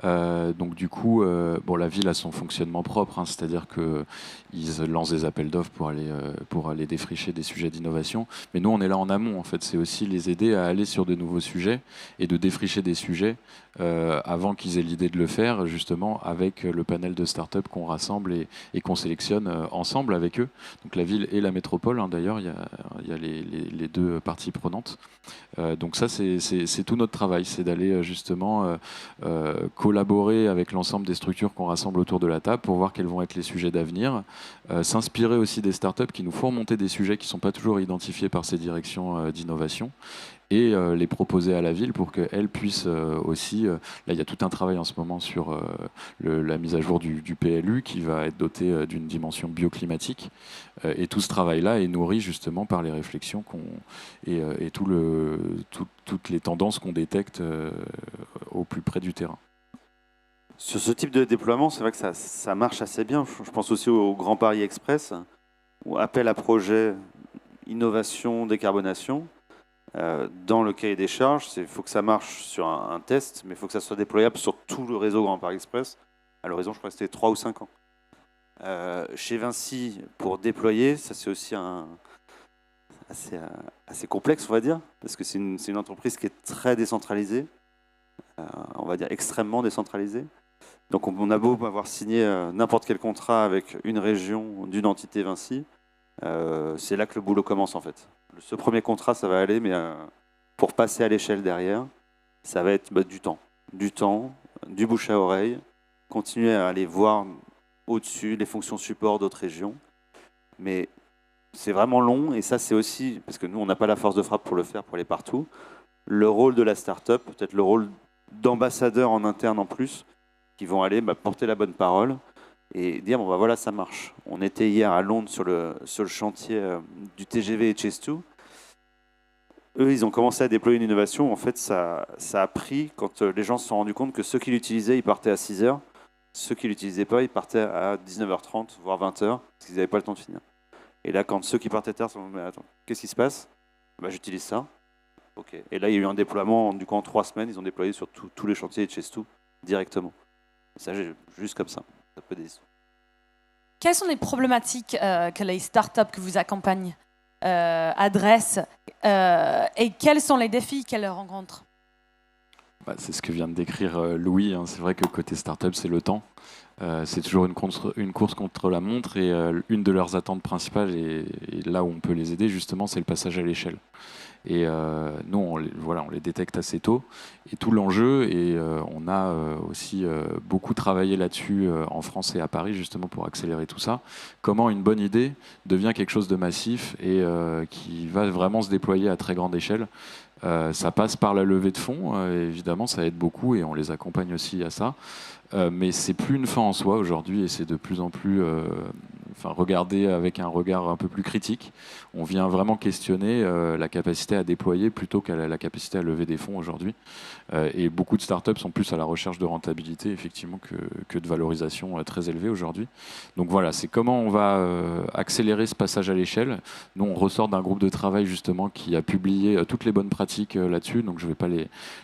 Donc du coup, la ville a son fonctionnement propre, hein, c'est-à-dire qu'ils lancent des appels d'offres pour aller défricher des sujets d'innovation. Mais nous, on est là en amont, en fait. C'est aussi les aider à aller sur de nouveaux sujets et de défricher des sujets avant qu'ils aient l'idée de le faire, justement, avec le panel de startups qu'on rassemble et qu'on sélectionne ensemble avec eux. Donc la ville et la métropole, hein, d'ailleurs, il y a les deux parties prenantes. Donc ça, c'est tout notre travail, c'est d'aller justement collaborer avec l'ensemble des structures qu'on rassemble autour de la table pour voir quels vont être les sujets d'avenir, s'inspirer aussi des startups qui nous font remonter des sujets qui ne sont pas toujours identifiés par ces directions d'innovation et les proposer à la ville pour qu'elle puisse aussi... là, il y a tout un travail en ce moment sur la mise à jour du PLU qui va être doté d'une dimension bioclimatique. Et tout ce travail-là est nourri justement par les réflexions et toutes les tendances qu'on détecte au plus près du terrain. Sur ce type de déploiement, c'est vrai que ça marche assez bien. Je pense aussi au Grand Paris Express, ou appel à projet innovation, décarbonation. Dans le cahier des charges, il faut que ça marche sur un test, mais il faut que ça soit déployable sur tout le réseau Grand Paris Express. À l'horizon, je crois que c'était 3 ou 5 ans. Chez Vinci, pour déployer, ça c'est aussi assez complexe, on va dire, parce que c'est une entreprise qui est très décentralisée, on va dire extrêmement décentralisée. Donc on a beau avoir signé n'importe quel contrat avec une région d'une entité Vinci, c'est là que le boulot commence en fait. Ce premier contrat, ça va aller, mais pour passer à l'échelle derrière, ça va être du temps, du bouche à oreille, continuer à aller voir au-dessus les fonctions support d'autres régions. Mais c'est vraiment long, et ça c'est aussi, parce que nous on n'a pas la force de frappe pour le faire, pour aller partout, le rôle de la start-up, peut-être le rôle d'ambassadeur en interne en plus, qui vont aller porter la bonne parole et dire voilà, ça marche. On était hier à Londres sur le chantier du TGV HS2. Eux, ils ont commencé à déployer une innovation. En fait, ça a pris quand les gens se sont rendus compte que ceux qui l'utilisaient, ils partaient à 6h. Ceux qui ne l'utilisaient pas, ils partaient à 19h30, voire 20h, parce qu'ils n'avaient pas le temps de finir. Et là, quand ceux qui partaient tard se sont dit, mais attends, qu'est-ce qui se passe? J'utilise ça. Okay. Et là, il y a eu un déploiement, du coup, en 3 semaines, ils ont déployé sur tous les chantiers HS2 directement. Et ça, juste comme ça. Ça peut des... Quelles sont les problématiques que les startups que vous accompagnez adressent et quels sont les défis qu'elles rencontrent? C'est ce que vient de décrire Louis. Hein. C'est vrai que côté startup, c'est le temps. C'est toujours une course contre la montre et une de leurs attentes principales, et là où on peut les aider justement, c'est le passage à l'échelle. Et nous, on les détecte assez tôt. Et tout l'enjeu, et on a aussi beaucoup travaillé là-dessus en France et à Paris, justement pour accélérer tout ça. Comment une bonne idée devient quelque chose de massif et qui va vraiment se déployer à très grande échelle. Ça passe par la levée de fonds, évidemment, ça aide beaucoup et on les accompagne aussi à ça. Mais c'est plus une fin en soi aujourd'hui et c'est de plus en plus regarder avec un regard un peu plus critique. On vient vraiment questionner la capacité à déployer plutôt qu'à la capacité à lever des fonds aujourd'hui. Et beaucoup de startups sont plus à la recherche de rentabilité effectivement que de valorisation très élevée aujourd'hui. Donc voilà, c'est comment on va accélérer ce passage à l'échelle. Nous, on ressort d'un groupe de travail justement qui a publié toutes les bonnes pratiques là-dessus. Donc je ne vais pas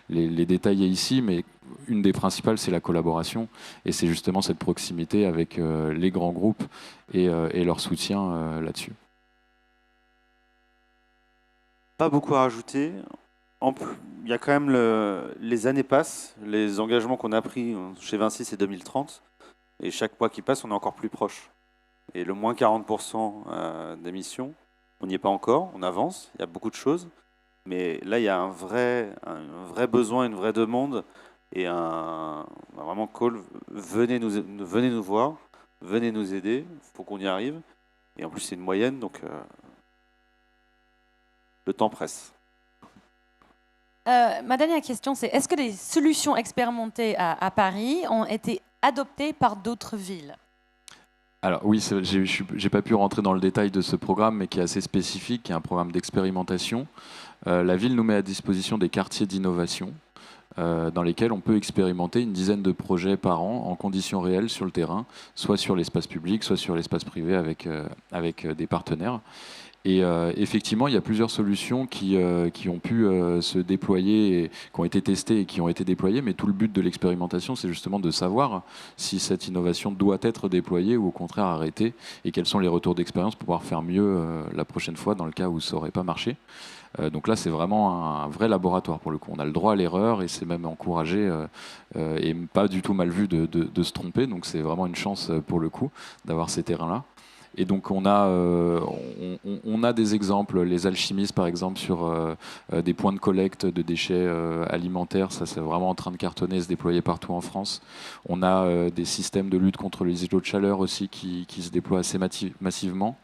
les détailler ici, mais une des principales, c'est la collaboration. Et c'est justement cette proximité avec les grands groupes et leur soutien là-dessus. Pas beaucoup à rajouter. Il y a quand même les années passent, les engagements qu'on a pris chez Vinci, c'est 2030. Et chaque mois qui passe, on est encore plus proche. Et le moins 40% d'émissions, on n'y est pas encore, on avance, il y a beaucoup de choses. Mais là, il y a un vrai besoin, une vraie demande et vraiment call. Venez nous voir, venez nous aider, il faut qu'on y arrive. Et en plus, c'est une moyenne, donc le temps presse. Ma dernière question, c'est est-ce que les solutions expérimentées à Paris ont été adoptées par d'autres villes? Alors oui, j'ai pas pu rentrer dans le détail de ce programme, mais qui est assez spécifique, qui est un programme d'expérimentation. La ville nous met à disposition des quartiers d'innovation dans lesquels on peut expérimenter une dizaine de projets par an en conditions réelles sur le terrain, soit sur l'espace public, soit sur l'espace privé avec des partenaires. Et effectivement, il y a plusieurs solutions qui ont pu se déployer, qui ont été testées et qui ont été déployées. Mais tout le but de l'expérimentation, c'est justement de savoir si cette innovation doit être déployée ou au contraire arrêtée, et quels sont les retours d'expérience pour pouvoir faire mieux la prochaine fois dans le cas où ça n'aurait pas marché. Donc là, c'est vraiment un vrai laboratoire pour le coup. On a le droit à l'erreur et c'est même encouragé et pas du tout mal vu de se tromper. Donc c'est vraiment une chance pour le coup d'avoir ces terrains-là. Et donc on a des exemples, les alchimistes par exemple sur des points de collecte de déchets alimentaires, ça c'est vraiment en train de cartonner, se déployer partout en France. On a des systèmes de lutte contre les îlots de chaleur aussi qui se déploient assez massivement.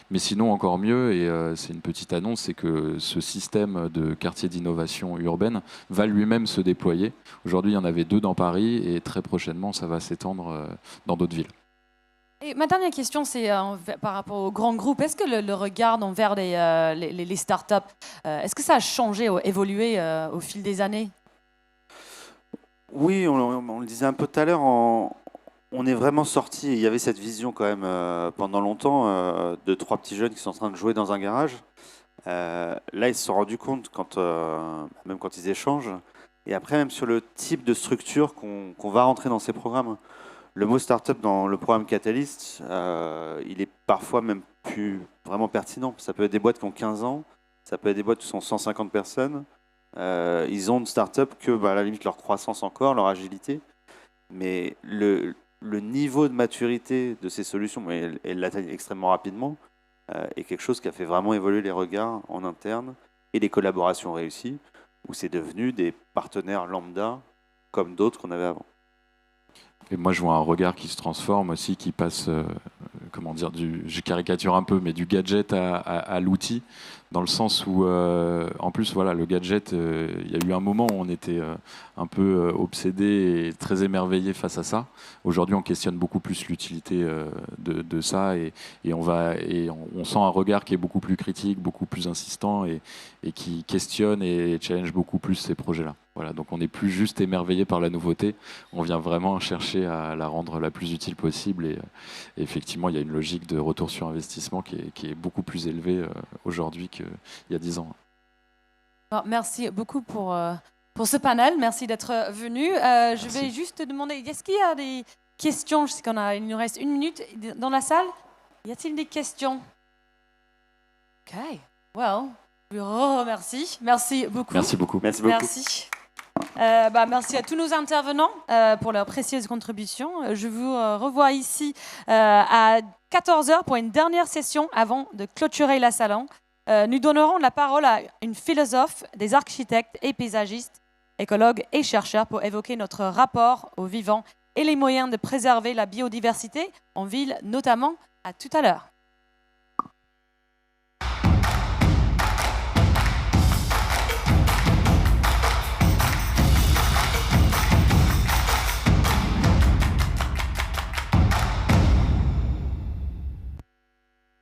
Mais sinon encore mieux, et c'est une petite annonce, c'est que ce système de quartier d'innovation urbaine va lui-même se déployer. Aujourd'hui il y en avait 2 dans Paris et très prochainement ça va s'étendre dans d'autres villes. Et ma dernière question, c'est par rapport aux grands groupes. Est-ce que le regard envers les startups, est-ce que ça a changé ou évolué au fil des années? Oui, on le disait un peu tout à l'heure, on est vraiment sorti. Il y avait cette vision quand même pendant longtemps de 3 petits jeunes qui sont en train de jouer dans un garage. Là, ils se sont rendus compte, même quand ils échangent, et après même sur le type de structure qu'on va rentrer dans ces programmes. Le mot startup dans le programme Catalyst, il est parfois même plus vraiment pertinent. Ça peut être des boîtes qui ont 15 ans, ça peut être des boîtes qui sont 150 personnes. Ils ont une startup que, à la limite, leur croissance encore, leur agilité. Mais le niveau de maturité de ces solutions, et l'atteignent extrêmement rapidement, est quelque chose qui a fait vraiment évoluer les regards en interne et les collaborations réussies, où c'est devenu des partenaires lambda comme d'autres qu'on avait avant. Et moi, je vois un regard qui se transforme aussi, qui passe, je caricature un peu, mais du gadget à l'outil, dans le sens où, en plus, voilà, le gadget, il y a eu un moment où on était un peu obsédé et très émerveillé face à ça. Aujourd'hui, on questionne beaucoup plus l'utilité de ça, et on sent un regard qui est beaucoup plus critique, beaucoup plus insistant, et qui questionne et challenge beaucoup plus ces projets-là. Voilà, donc on n'est plus juste émerveillé par la nouveauté, on vient vraiment chercher à la rendre la plus utile possible, et effectivement il y a une logique de retour sur investissement qui est beaucoup plus élevée aujourd'hui qu'il y a 10 ans. Bon, merci beaucoup pour ce panel, merci d'être venu. Je vais juste te demander, est-ce qu'il y a des questions? Je sais il nous reste 1 minute dans la salle. Y a-t-il des questions? Ok, well, je vous remercie. Merci beaucoup. Merci beaucoup. Merci beaucoup. Merci. Merci à tous nos intervenants pour leur précieuse contribution. Je vous revois ici à 14h pour une dernière session avant de clôturer la salon. Nous donnerons la parole à une philosophe, des architectes et paysagistes, écologues et chercheurs pour évoquer notre rapport au vivant et les moyens de préserver la biodiversité en ville, notamment. À tout à l'heure.